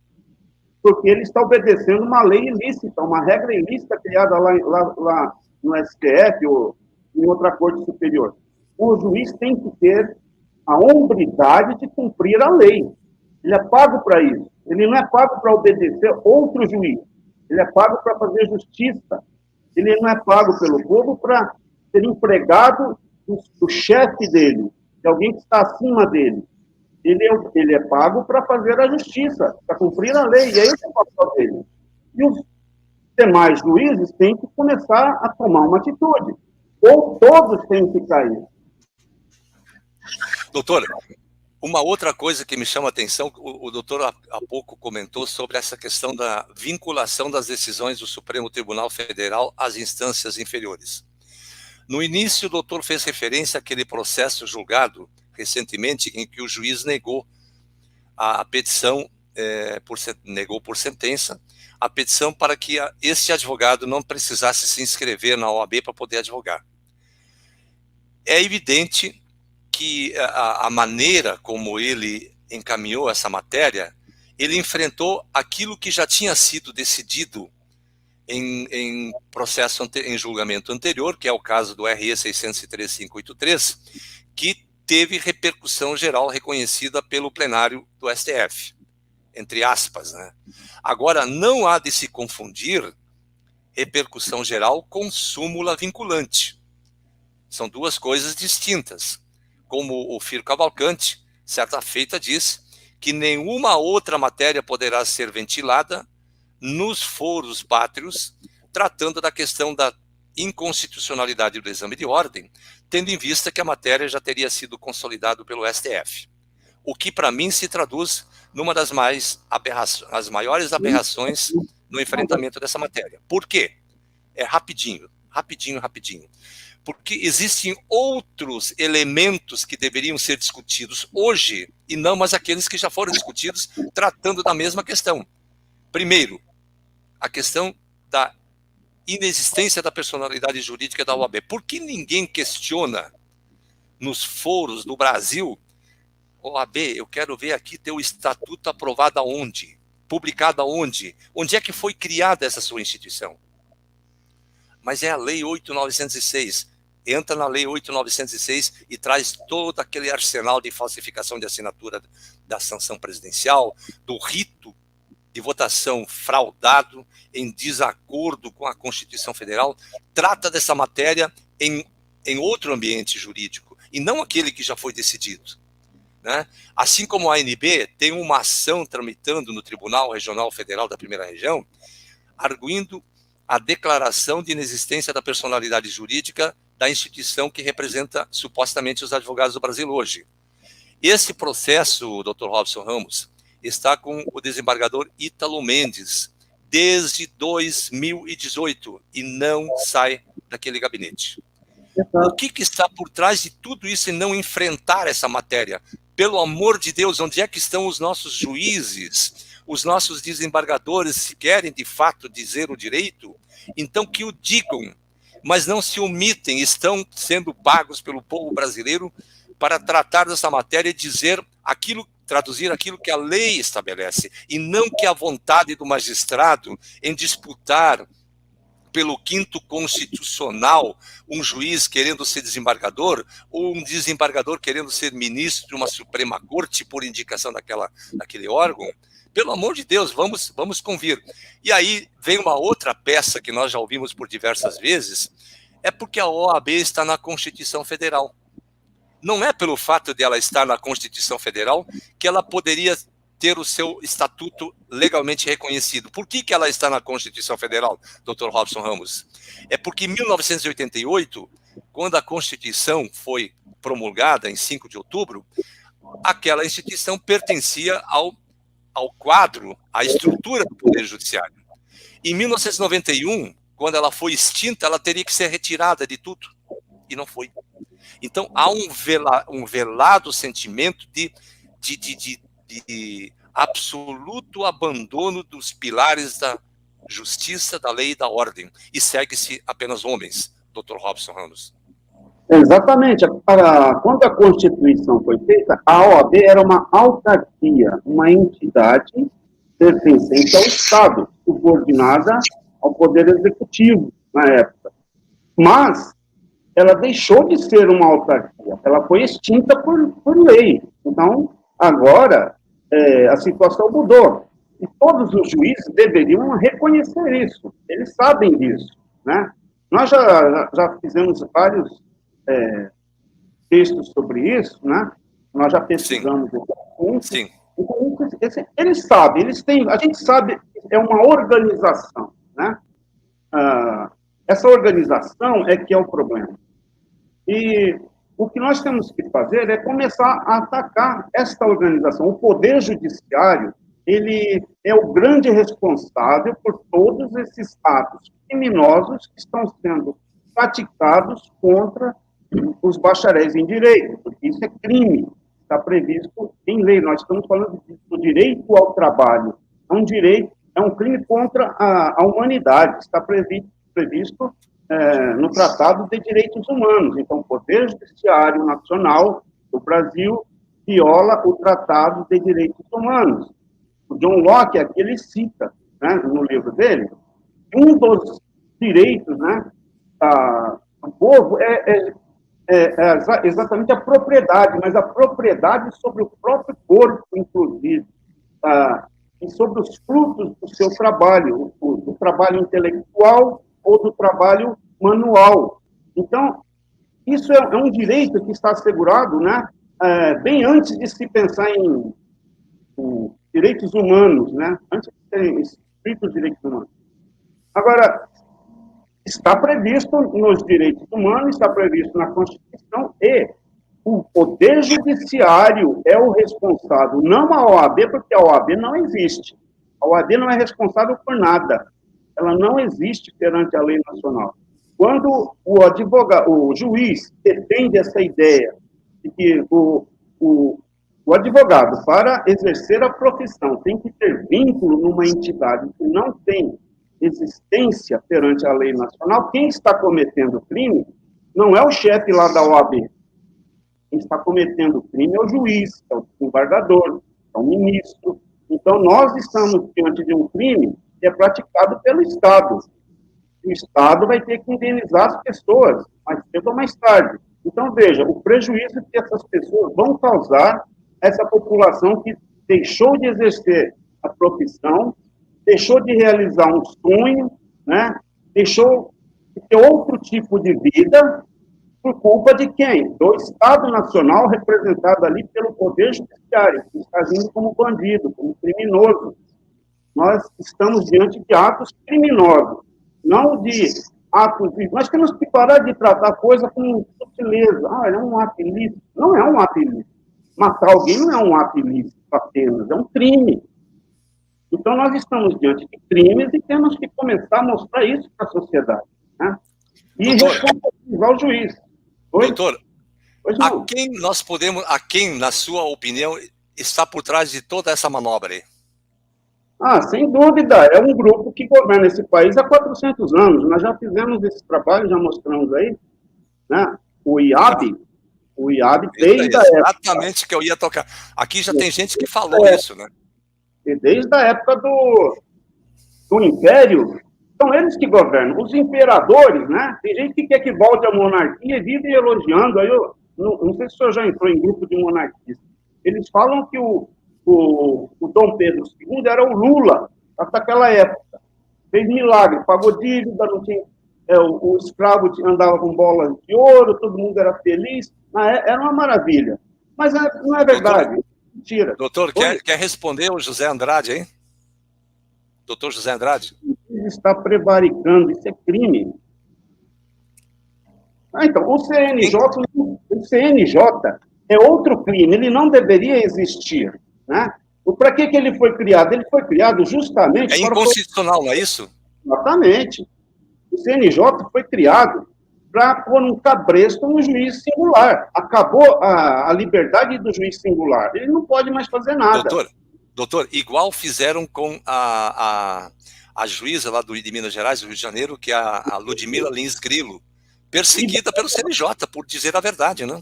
porque ele está obedecendo uma lei ilícita, uma regra ilícita criada lá no STF ou em outra corte superior. O juiz tem que ter a hombridade de cumprir a lei. Ele é pago para isso. Ele não é pago para obedecer outro juiz. Ele é pago para fazer justiça. Ele não é pago pelo povo para ser empregado do chefe dele, de alguém que está acima dele. Ele é pago para fazer a justiça, para cumprir a lei, e é esse o papel dele. E os demais juízes têm que começar a tomar uma atitude, ou todos têm que cair. Doutor, uma outra coisa que me chama a atenção, o doutor há pouco comentou sobre essa questão da vinculação das decisões do Supremo Tribunal Federal às instâncias inferiores. No início, o doutor fez referência àquele processo julgado recentemente em que o juiz negou a petição, negou por sentença, a petição para que esse advogado não precisasse se inscrever na OAB para poder advogar. É evidente que a maneira como ele encaminhou essa matéria, ele enfrentou aquilo que já tinha sido decidido em processo, em julgamento anterior, que é o caso do RE 603.583, que teve repercussão geral reconhecida pelo plenário do STF, entre aspas, né? Agora, não há de se confundir repercussão geral com súmula vinculante. São duas coisas distintas. Como o Firmo Cavalcante, certa feita, diz que nenhuma outra matéria poderá ser ventilada nos foros pátrios, tratando da questão da inconstitucionalidade do exame de ordem, tendo em vista que a matéria já teria sido consolidada pelo STF. o que para mim se traduz numa das as maiores aberrações no enfrentamento dessa matéria. Por quê? É rapidinho. Porque existem outros elementos que deveriam ser discutidos hoje, e não mais aqueles que já foram discutidos tratando da mesma questão. Primeiro, a questão da inexistência da personalidade jurídica da OAB. Por que ninguém questiona nos foros do Brasil: OAB, eu quero ver aqui teu estatuto aprovado aonde? Publicado aonde? Onde é que foi criada essa sua instituição? Mas é a Lei 8.906. Entra na Lei 8.906 e traz todo aquele arsenal de falsificação de assinatura da sanção presidencial, do rito de votação fraudado, em desacordo com a Constituição Federal, trata dessa matéria em outro ambiente jurídico, e não aquele que já foi decidido. Né? Assim como a ANB tem uma ação tramitando no Tribunal Regional Federal da Primeira Região, arguindo a declaração de inexistência da personalidade jurídica da instituição que representa supostamente os advogados do Brasil hoje. Esse processo, Dr. Robson Ramos, está com o desembargador Ítalo Mendes desde 2018 e não sai daquele gabinete. O que está por trás de tudo isso e não enfrentar essa matéria? Pelo amor de Deus, onde é que estão os nossos juízes, os nossos desembargadores, se querem de fato dizer o direito? Então que o digam, mas não se omitem, estão sendo pagos pelo povo brasileiro para tratar dessa matéria e dizer aquilo, traduzir aquilo que a lei estabelece, e não que a vontade do magistrado em disputar pelo quinto constitucional um juiz querendo ser desembargador, ou um desembargador querendo ser ministro de uma Suprema Corte por indicação daquele órgão. Pelo amor de Deus, vamos convir. E aí vem uma outra peça que nós já ouvimos por diversas vezes, é porque a OAB está na Constituição Federal. Não é pelo fato de ela estar na Constituição Federal que ela poderia ter o seu estatuto legalmente reconhecido. Por que ela está na Constituição Federal, Dr. Robson Ramos? É porque em 1988, quando a Constituição foi promulgada em 5 de outubro, aquela instituição pertencia ao quadro, à estrutura do Poder Judiciário. Em 1991, quando ela foi extinta, ela teria que ser retirada de tudo, e não foi. Então, há um velado sentimento de absoluto abandono dos pilares da justiça, da lei e da ordem, e segue-se apenas homens, Dr. Robson Ramos. Exatamente. Quando a Constituição foi feita, a OAB era uma autarquia, uma entidade pertencente ao Estado, subordinada ao Poder Executivo, na época. Mas ela deixou de ser uma autarquia, ela foi extinta por lei. Então, agora, a situação mudou. E todos os juízes deveriam reconhecer isso, eles sabem disso, né? Nós já fizemos vários textos sobre isso, né? Nós já pesquisamos esse assunto. Sim. Então, eles sabem, a gente sabe, é uma organização, né? Essa organização é que é o problema. E o que nós temos que fazer é começar a atacar esta organização. O Poder Judiciário, ele é o grande responsável por todos esses atos criminosos que estão sendo praticados contra os bacharéis em direito, porque isso é crime, está previsto em lei. Nós estamos falando do direito ao trabalho. É um crime contra a humanidade, está previsto no Tratado de Direitos Humanos. Então, o Poder Judiciário Nacional do Brasil viola o Tratado de Direitos Humanos. O John Locke, aqui, ele cita, né, no livro dele, um dos direitos, né, do povo é exatamente a propriedade, mas a propriedade sobre o próprio corpo, inclusive, e sobre os frutos do seu trabalho, do trabalho intelectual ou do trabalho manual. Então, isso é um direito que está assegurado, né, bem antes de se pensar em direitos humanos, né, antes de serem escritos direitos humanos. Agora, está previsto nos direitos humanos, está previsto na Constituição, e o Poder Judiciário é o responsável, não a OAB, porque a OAB não existe. A OAB não é responsável por nada. Ela não existe perante a lei nacional. Quando o advogado, o juiz defende essa ideia de que o advogado, para exercer a profissão, tem que ter vínculo numa entidade que não tem existência perante a lei nacional, quem está cometendo crime não é o chefe lá da OAB. Quem está cometendo crime é o juiz, é o desembargador, é o ministro. Então, nós estamos diante de um crime que é praticado pelo Estado. O Estado vai ter que indenizar as pessoas, mais cedo ou mais tarde. Então, veja, o prejuízo que essas pessoas vão causar a essa população que deixou de exercer a profissão, deixou de realizar um sonho, né? Deixou de ter outro tipo de vida, por culpa de quem? Do Estado Nacional, representado ali pelo Poder Judiciário, que está agindo como bandido, como criminoso. Nós estamos diante de atos criminosos, não de atos... Nós temos que parar de tratar a coisa com sutileza. Ah, é um ato ilícito. Não é um ato ilícito. Matar alguém não é um ato ilícito apenas, é um crime. Então, nós estamos diante de crimes e temos que começar a mostrar isso para a sociedade, né? E responsabilizar o juiz. Doutor, a quem, na sua opinião, está por trás de toda essa manobra aí? Ah, sem dúvida, é um grupo que governa esse país há 400 anos. Nós já fizemos esse trabalho, já mostramos aí, né? O IAB desde a época... Exatamente que eu ia tocar. Aqui já tem gente que falou isso, né? E desde a época do Império, são eles que governam. Os imperadores, né? Tem gente que quer que volte à monarquia e vive elogiando. Aí eu não sei se o senhor já entrou em grupo de monarquistas. Eles falam que o Dom Pedro II era o Lula, até aquela época. Fez milagre, pagou dívida, não tinha, o escravo andava com bolas de ouro, todo mundo era feliz. Era uma maravilha. Mas não é verdade. Mentira. Doutor, quer responder o José Andrade, hein? Doutor José Andrade? Ele está prevaricando, isso é crime. Então, o CNJ é outro crime, ele não deveria existir, né? Para que ele foi criado? Ele foi criado justamente... É inconstitucional, não é isso? Exatamente. O CNJ foi criado para pôr um cabresto no juiz singular. Acabou a liberdade do juiz singular. Ele não pode mais fazer nada. Doutor, igual fizeram com a juíza lá de Minas Gerais, do Rio de Janeiro, que é a Ludmila Lins Grilo, perseguida pelo CNJ, por dizer a verdade, né?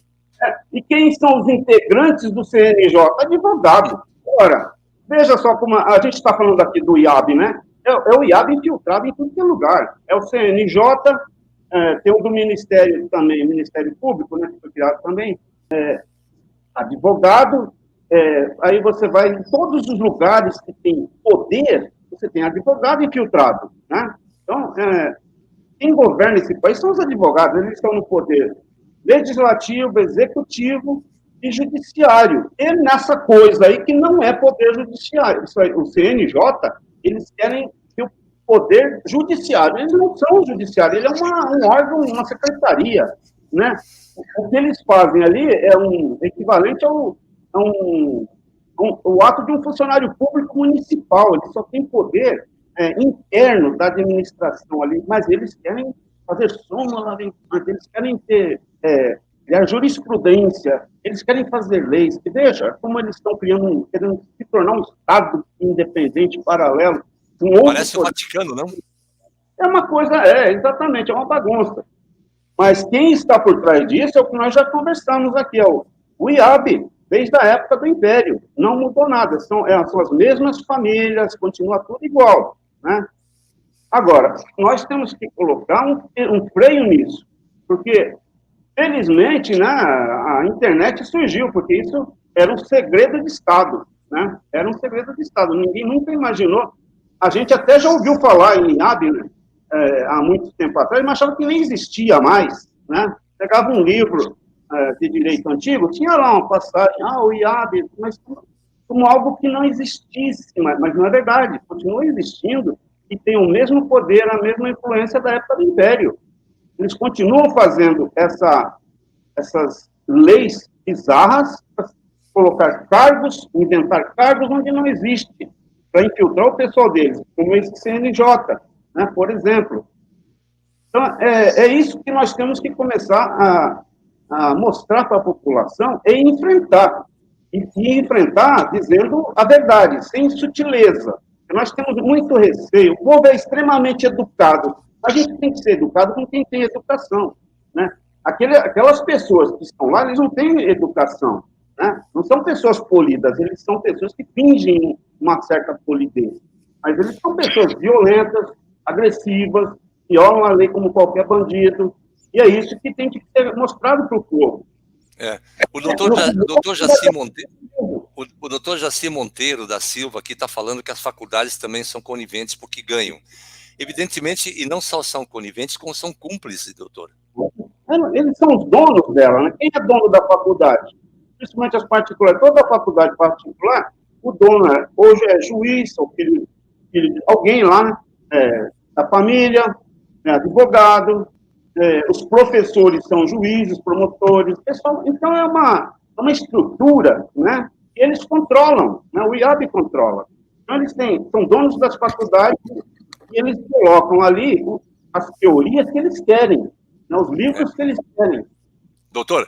E quem são os integrantes do CNJ? Advogado. Ora, veja só como a gente está falando aqui do IAB, né? É o IAB infiltrado em tudo que é lugar. É o CNJ, tem o do Ministério também, Ministério Público, né, que foi criado também, advogado, aí você vai em todos os lugares que tem poder, você tem advogado infiltrado, né? Então, quem governa esse país são os advogados, eles estão no poder legislativo, executivo e judiciário. E nessa coisa aí que não é poder judiciário. Isso aí, o CNJ, eles querem ter o poder judiciário. Eles não são o judiciário, ele é um órgão, uma secretaria, né? O que eles fazem ali é um equivalente ao ato de um funcionário público municipal. Ele só tem poder interno da administração ali, mas eles querem fazer súmula, eles querem ter a jurisprudência, eles querem fazer leis, que veja como eles estão querendo se tornar um Estado independente, paralelo. Parece o Vaticano, não? É uma coisa, exatamente, é uma bagunça. Mas quem está por trás disso é o que nós já conversamos aqui, o IAB, desde a época do Império. Não mudou nada, são as mesmas famílias, continua tudo igual, né? Agora, nós temos que colocar um freio nisso, porque, felizmente, né, a internet surgiu, porque isso era um segredo de Estado, né? Era um segredo de Estado, ninguém nunca imaginou. A gente até já ouviu falar em IAB, né, há muito tempo atrás, mas achava que nem existia mais, né? Pegava um livro de direito antigo, tinha lá uma passagem, o IAB, mas como algo que não existisse, mas não é verdade, continua existindo e tem o mesmo poder, a mesma influência da época do Império. Eles continuam fazendo essas leis bizarras, para colocar cargos, inventar cargos onde não existe, para infiltrar o pessoal deles, como esse CNJ, né, por exemplo. Então, é isso que nós temos que começar a mostrar para a população e enfrentar. E enfrentar dizendo a verdade, sem sutileza. Nós temos muito receio. O povo é extremamente educado. A gente tem que ser educado com quem tem educação, né? Aquelas pessoas que estão lá, eles não têm educação, né? Não são pessoas polidas, eles são pessoas que fingem uma certa polidez. Mas eles são pessoas violentas, agressivas, que olham a lei como qualquer bandido. E é isso que tem que ser mostrado para o povo. O doutor Jaci Monteiro, o doutor Jaci Monteiro da Silva aqui está falando que as faculdades também são coniventes porque ganham. Evidentemente, e não só são coniventes, como são cúmplices, doutor. Eles são os donos dela, né? Quem é dono da faculdade? Principalmente as particulares. Toda a faculdade particular, o dono hoje é juiz, ou filho de alguém lá, né? Da família, advogado, os professores são juízes, promotores, pessoal. Então, é uma estrutura, né? Que eles controlam, né? O IAB controla. Então, eles são donos das faculdades e eles colocam ali as teorias que eles querem, né? Os livros que eles querem. Doutor,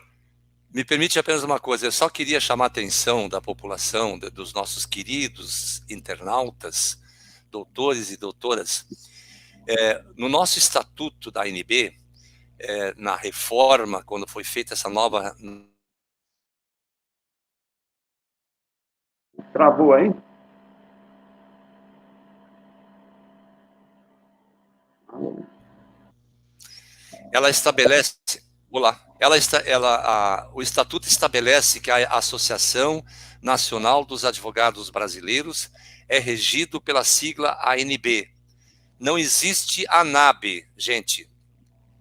me permite apenas uma coisa, eu só queria chamar a atenção da população, dos nossos queridos internautas, doutores e doutoras. No nosso estatuto da ANB, na reforma, quando foi feita essa nova... Travou aí? Ela estabelece... Olá. O estatuto estabelece que a Associação Nacional dos Advogados Brasileiros é regido pela sigla ANB. Não existe ANAB, gente.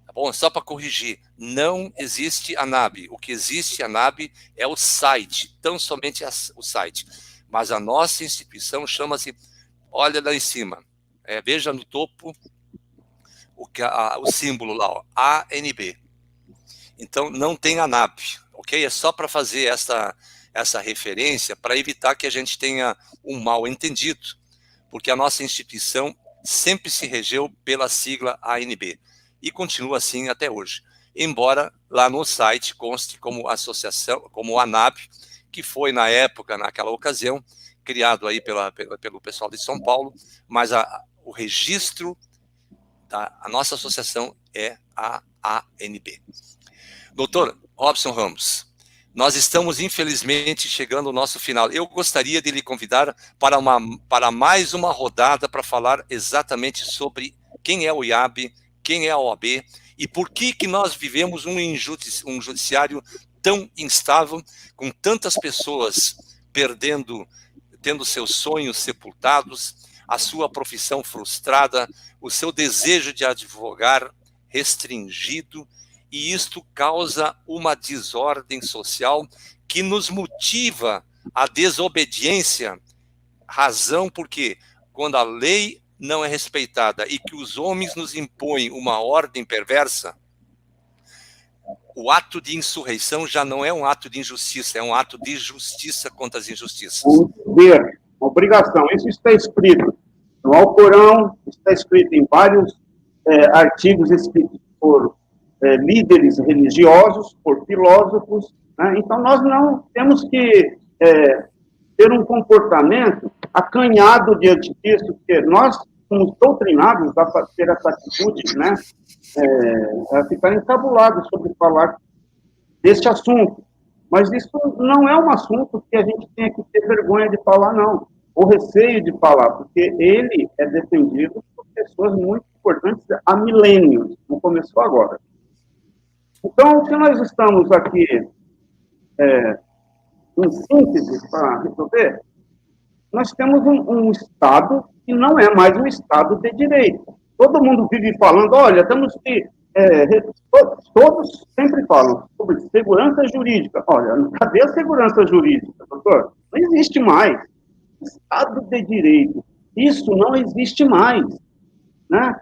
Tá bom? Só para corrigir, não existe ANAB. O que existe ANAB é o site, tão somente o site. Mas a nossa instituição chama-se, olha lá em cima, veja no topo o símbolo lá, ó, ANB. Então, não tem ANAB, ok? É só para fazer essa referência, para evitar que a gente tenha um mal entendido, porque a nossa instituição sempre se regeu pela sigla ANB, e continua assim até hoje. Embora lá no site conste como associação, como ANAB, que foi na época, naquela ocasião, criado aí pelo pessoal de São Paulo, mas o registro da nossa associação é a ANB. Doutor Robson Ramos, nós estamos infelizmente chegando ao nosso final. Eu gostaria de lhe convidar para mais uma rodada para falar exatamente sobre quem é o IAB, quem é a OAB e por que nós vivemos um judiciário tão instável, com tantas pessoas tendo seus sonhos sepultados, a sua profissão frustrada, o seu desejo de advogar restringido, e isto causa uma desordem social que nos motiva à desobediência, razão porque quando a lei não é respeitada e que os homens nos impõem uma ordem perversa, o ato de insurreição já não é um ato de injustiça, é um ato de justiça contra as injustiças. Um dever, uma obrigação, isso está escrito no Alcorão, está escrito em vários artigos escritos por líderes religiosos, por filósofos, né? Então nós não temos que ter um comportamento acanhado diante disso, porque nós somos doutrinados a ter essa atitude, né? A ficar encabulados sobre falar deste assunto. Mas isso não é um assunto que a gente tenha que ter vergonha de falar, não, ou receio de falar, porque ele é defendido por pessoas muito importantes há milênios, não começou agora. Então, o que nós estamos aqui, em síntese, para resolver, nós temos um Estado que não é mais um Estado de direito. Todo mundo vive falando, olha, temos que... todos sempre falam sobre segurança jurídica. Olha, cadê a segurança jurídica, doutor? Não existe mais. Estado de direito. Isso não existe mais, né?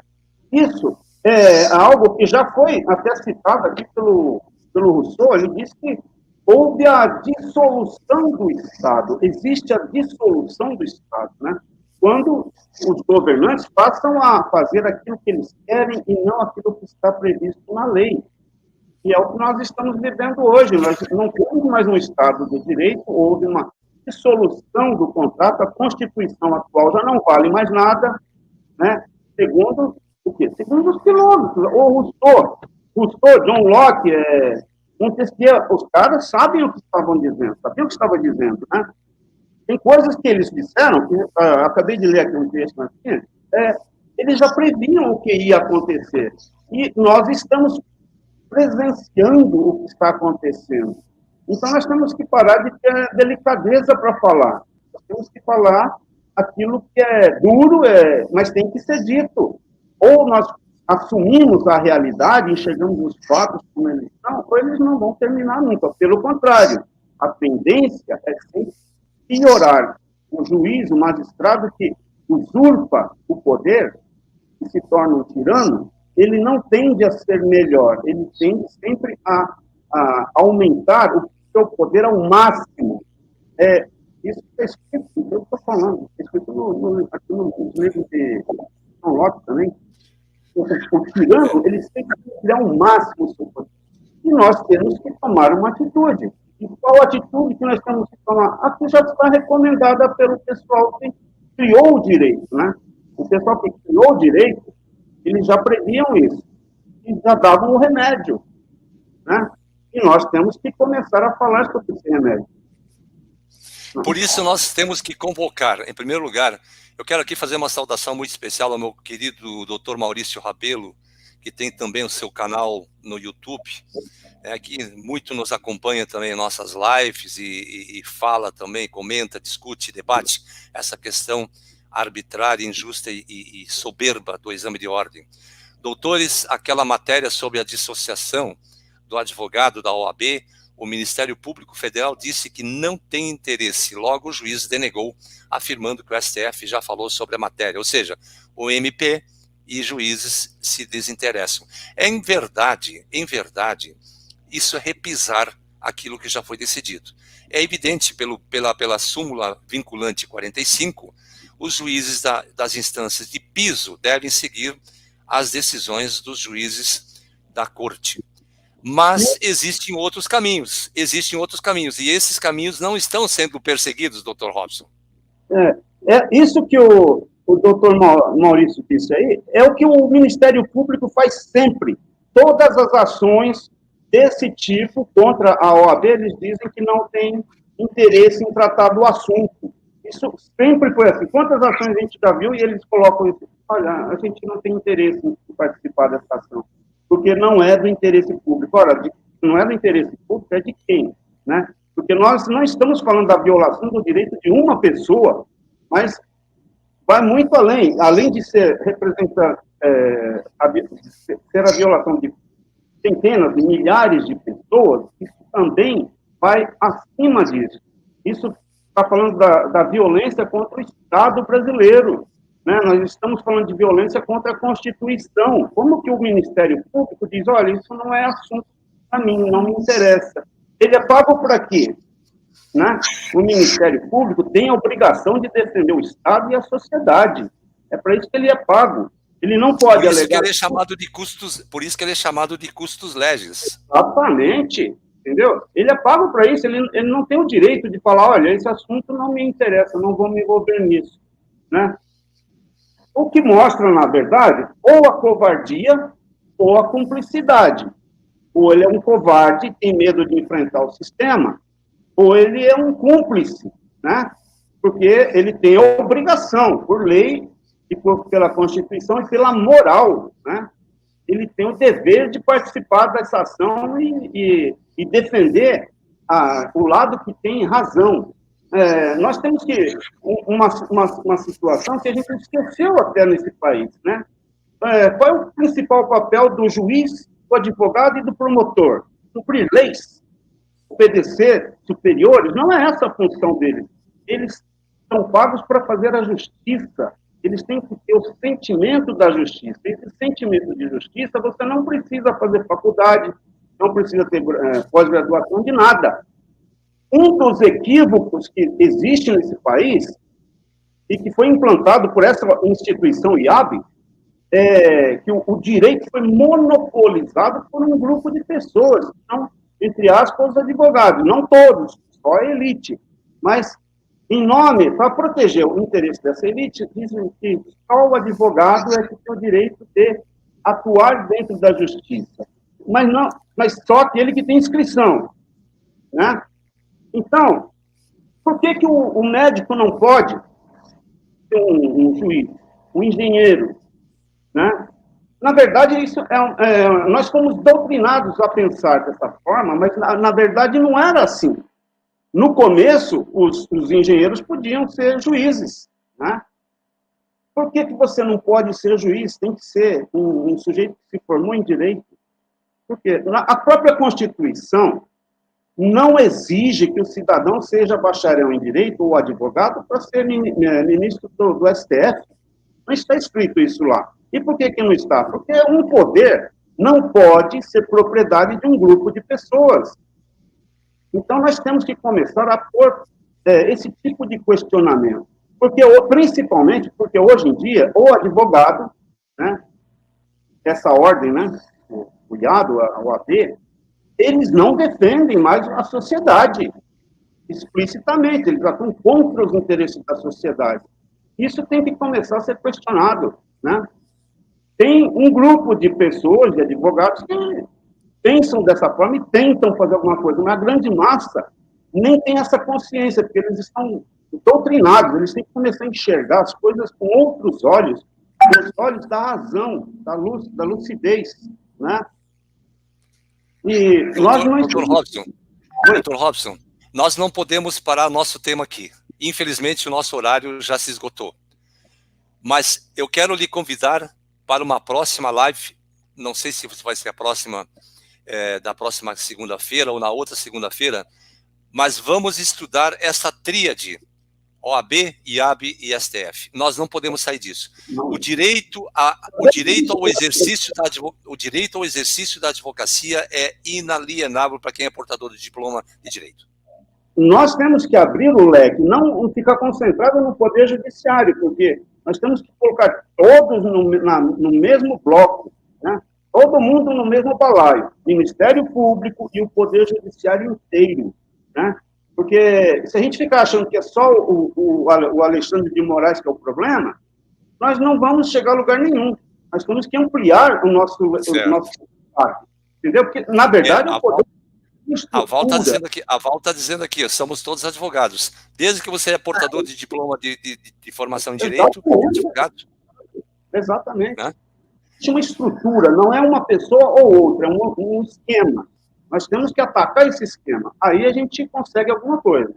Isso é algo que já foi até citado aqui pelo pelo Rousseau, ele diz que houve a dissolução do Estado, existe a dissolução do Estado, né? Quando os governantes passam a fazer aquilo que eles querem e não aquilo que está previsto na lei. E é o que nós estamos vivendo hoje. Nós não temos mais um Estado do direito, houve uma dissolução do contrato, a Constituição atual já não vale mais nada, né? Segundo o quê? Segundo os filósofos, ou Rousseau, John Locke, Montesquieu, os caras sabem o que estavam dizendo, sabiam o que estava dizendo, né? Tem coisas que eles disseram, que acabei de ler aqui um texto aqui, eles já previam o que ia acontecer. E nós estamos presenciando o que está acontecendo. Então, nós temos que parar de ter delicadeza para falar. Nós temos que falar aquilo que é duro, mas tem que ser dito. Ou nós assumimos a realidade, enxergamos os fatos como eles são, ou eles não vão terminar nunca. Pelo contrário, a tendência é sempre piorar. O juiz, o magistrado que usurpa o poder, que se torna um tirano, ele não tende a ser melhor, ele tende sempre a aumentar o seu poder ao máximo. Isso está escrito, eu estou falando, está escrito aqui no livro de John Locke também. O tirano, ele sempre tem ao máximo o seu poder. E nós temos que tomar uma atitude. E qual atitude que nós temos que tomar? A que já está recomendada pelo pessoal que criou o direito, né? O pessoal que criou o direito, eles já previam isso. E já davam o remédio, né? E nós temos que começar a falar sobre esse remédio. Por isso, nós temos que convocar, em primeiro lugar, eu quero aqui fazer uma saudação muito especial ao meu querido Dr. Maurício Rabelo, que tem também o seu canal no YouTube, que muito nos acompanha também em nossas lives e fala também, comenta, discute, debate essa questão arbitrária, injusta e soberba do exame de ordem. Doutores, aquela matéria sobre a dissociação do advogado da OAB, o Ministério Público Federal disse que não tem interesse, logo o juiz denegou, afirmando que o STF já falou sobre a matéria, ou seja, o MP e juízes se desinteressam. Em verdade, isso é repisar aquilo que já foi decidido. É evidente pela súmula vinculante 45, os juízes das instâncias de piso devem seguir as decisões dos juízes da corte. Mas existem outros caminhos, e esses caminhos não estão sendo perseguidos, Dr. Robson. Isso que o doutor Maurício disse aí, é o que o Ministério Público faz sempre. Todas as ações desse tipo contra a OAB, eles dizem que não tem interesse em tratar do assunto. Isso sempre foi assim. Quantas ações a gente já viu e eles colocam isso? Olha, a gente não tem interesse em participar dessa ação, porque não é do interesse público. Ora, não é do interesse público, é de quem? Né? Porque nós não estamos falando da violação do direito de uma pessoa, mas vai muito além de ser representar, ser a violação de centenas, de milhares de pessoas, isso também vai acima disso. Isso está falando da violência contra o Estado brasileiro, né? Nós estamos falando de violência contra a Constituição. Como que o Ministério Público diz, olha, isso não é assunto para mim, não me interessa. Ele é pago por aqui, né? O Ministério Público tem a obrigação de defender o Estado e a sociedade. É para isso que ele é pago. Ele não pode alegar... Por isso que ele é chamado de custos legis. Exatamente. Entendeu? Ele é pago para isso, ele não tem o direito de falar, olha, esse assunto não me interessa, não vou me envolver nisso, né? O que mostra, na verdade, ou a covardia ou a cumplicidade. Ou ele é um covarde, tem medo de enfrentar o sistema, ou ele é um cúmplice, né? Porque ele tem a obrigação, por lei, e pela Constituição e pela moral, né? Ele tem o dever de participar dessa ação e defender o lado que tem razão. Nós temos uma situação que a gente esqueceu até nesse país, né? Qual é o principal papel do juiz, do advogado e do promotor? Cumprir leis, obedecer superiores, não é essa a função deles. Eles são pagos para fazer a justiça. Eles têm que ter o sentimento da justiça. Esse sentimento de justiça, você não precisa fazer faculdade, não precisa ter pós-graduação de nada. Um dos equívocos que existe nesse país, e que foi implantado por essa instituição IAB, é que o direito foi monopolizado por um grupo de pessoas, então, entre aspas, os advogados, não todos, só a elite. Mas, em nome, para proteger o interesse dessa elite, dizem que só o advogado é que tem o direito de atuar dentro da justiça. Mas só aquele que tem inscrição, né? Então, por que o médico não pode ser um juiz, um engenheiro, né? Na verdade, nós fomos doutrinados a pensar dessa forma, mas, na verdade, não era assim. No começo, os engenheiros podiam ser juízes, né? Por que você não pode ser juiz? Tem que ser um sujeito que se formou em direito. Porque a própria Constituição não exige que o cidadão seja bacharel em direito ou advogado para ser ministro do STF. Não está escrito isso lá. E por que não está? Porque um poder não pode ser propriedade de um grupo de pessoas. Então, nós temos que começar a pôr esse tipo de questionamento. Principalmente porque, hoje em dia, o advogado, né, essa ordem, né, o IAB, a OAB, eles não defendem mais a sociedade, explicitamente, eles atuam contra os interesses da sociedade. Isso tem que começar a ser questionado, né? Tem um grupo de pessoas, de advogados, que pensam dessa forma e tentam fazer alguma coisa, mas a grande massa nem tem essa consciência, porque eles estão doutrinados, eles têm que começar a enxergar as coisas com outros olhos, com os olhos da razão, da lucidez, né? E Dr. Robson, nós não podemos parar nosso tema aqui. Infelizmente, o nosso horário já se esgotou. Mas eu quero lhe convidar para uma próxima live, não sei se vai ser a próxima, da próxima segunda-feira ou na outra segunda-feira, mas vamos estudar essa tríade, OAB, IAB e STF. Nós não podemos sair disso. O direito ao exercício da advocacia é inalienável para quem é portador de diploma de direito. Nós temos que abrir o leque, não ficar concentrado no Poder Judiciário, porque nós temos que colocar todos no mesmo bloco, né? Todo mundo no mesmo balaio, Ministério Público e o Poder Judiciário inteiro, né? Porque se a gente ficar achando que é só o Alexandre de Moraes que é o problema, nós não vamos chegar a lugar nenhum. Nós temos que ampliar o nosso entendeu? Porque, na verdade, o poder... A Val está dizendo aqui, somos todos advogados. Desde que você é portador de diploma de formação em direito, advogado. Exatamente. Né? Existe uma estrutura, não é uma pessoa ou outra, é um esquema. Nós temos que atacar esse esquema. Aí a gente consegue alguma coisa.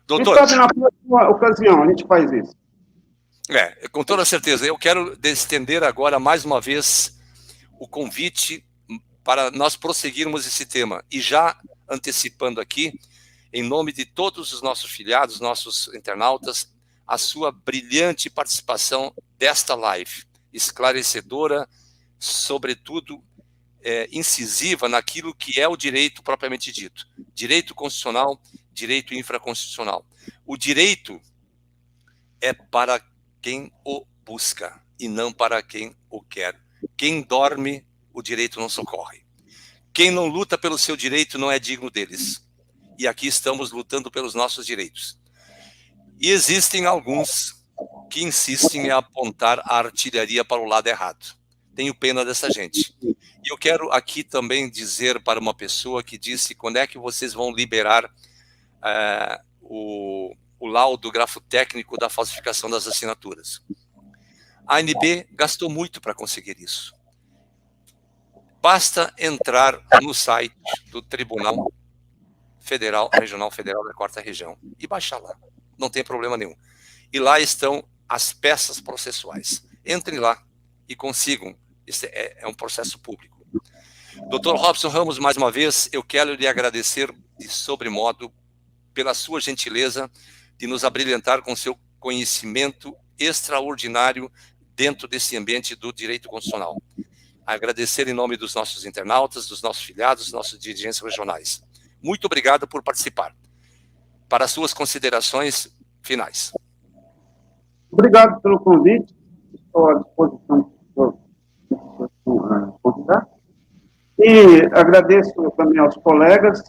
Doutor, quem sabe na próxima ocasião a gente faz isso. Com toda certeza. Eu quero estender agora mais uma vez o convite para nós prosseguirmos esse tema. E já antecipando aqui, em nome de todos os nossos filiados, nossos internautas, a sua brilhante participação desta live, esclarecedora, sobretudo incisiva naquilo que é o direito propriamente dito. Direito constitucional, direito infraconstitucional. O direito é para quem o busca e não para quem o quer. Quem dorme, o direito não socorre. Quem não luta pelo seu direito não é digno deles. E aqui estamos lutando pelos nossos direitos. E existem alguns que insistem em apontar a artilharia para o lado errado. Tenho pena dessa gente. E eu quero aqui também dizer para uma pessoa que disse quando é que vocês vão liberar o laudo grafotécnico da falsificação das assinaturas. A ANB gastou muito para conseguir isso. Basta entrar no site do Tribunal Federal, Regional Federal da 4ª Região e baixar lá. Não tem problema nenhum. E lá estão as peças processuais. Entrem lá e consigam. Esse é um processo público. Dr. Robson Ramos, mais uma vez, eu quero lhe agradecer de sobremodo pela sua gentileza de nos abrilhantar com seu conhecimento extraordinário dentro desse ambiente do direito constitucional. agradecer em nome dos nossos internautas, dos nossos filiados, dos nossos dirigentes regionais. Muito obrigado por participar. Para as suas considerações finais. Obrigado pelo convite. Estou à disposição para convidar. E agradeço também aos colegas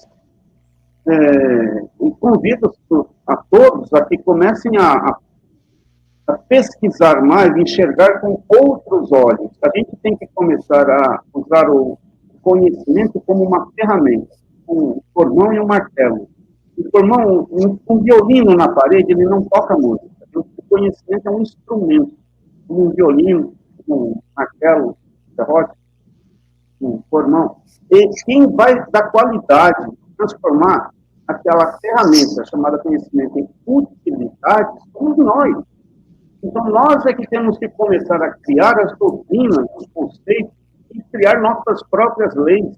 e convido a todos a que comecem a pesquisar mais, enxergar com outros olhos. A gente tem que começar a usar o conhecimento como uma ferramenta, um formão e um martelo. O formão, um violino na parede, ele não toca música. O conhecimento é um instrumento, como um violino, um martelo, serrote, um formão. E quem vai dar qualidade, transformar aquela ferramenta chamada conhecimento em utilidade, somos nós. Então, nós é que temos que começar a criar as doutrinas, os conceitos, e criar nossas próprias leis.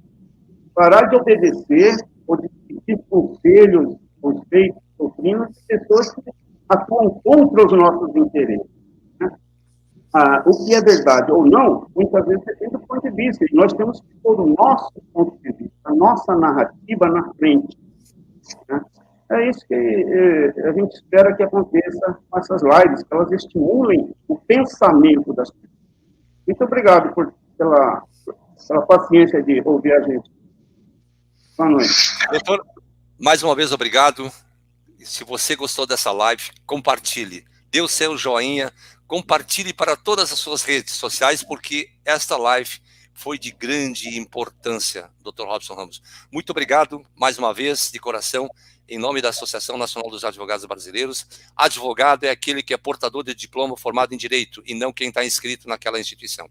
Parar de obedecer ou de seguir conselhos, conceitos, doutrinas de pessoas que atuam contra os nossos interesses. Né? O que é verdade ou não, muitas vezes depende do ponto de vista. E nós temos que pôr o nosso ponto de vista, a nossa narrativa na frente. Né? É isso que a gente espera que aconteça com essas lives, que elas estimulem o pensamento das pessoas. Muito obrigado pela paciência de ouvir a gente. Boa noite. Doutor, mais uma vez, obrigado. Se você gostou dessa live, compartilhe. Dê o seu joinha, compartilhe para todas as suas redes sociais, porque esta live foi de grande importância, Dr. Robson Ramos. Muito obrigado, mais uma vez, de coração, em nome da Associação Nacional dos Advogados Brasileiros. Advogado é aquele que é portador de diploma formado em Direito, e não quem está inscrito naquela instituição.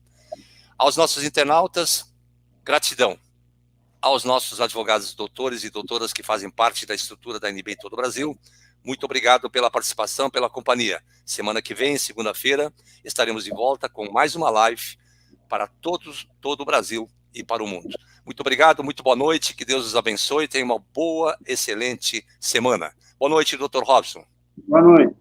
Aos nossos internautas, gratidão. Aos nossos advogados, doutores e doutoras que fazem parte da estrutura da NB em todo o Brasil, muito obrigado pela participação, pela companhia. Semana que vem, segunda-feira, estaremos de volta com mais uma live para todo o Brasil e para o mundo. Muito obrigado, muito boa noite, que Deus os abençoe, tenha uma boa, excelente semana. Boa noite, Dr. Robson. Boa noite.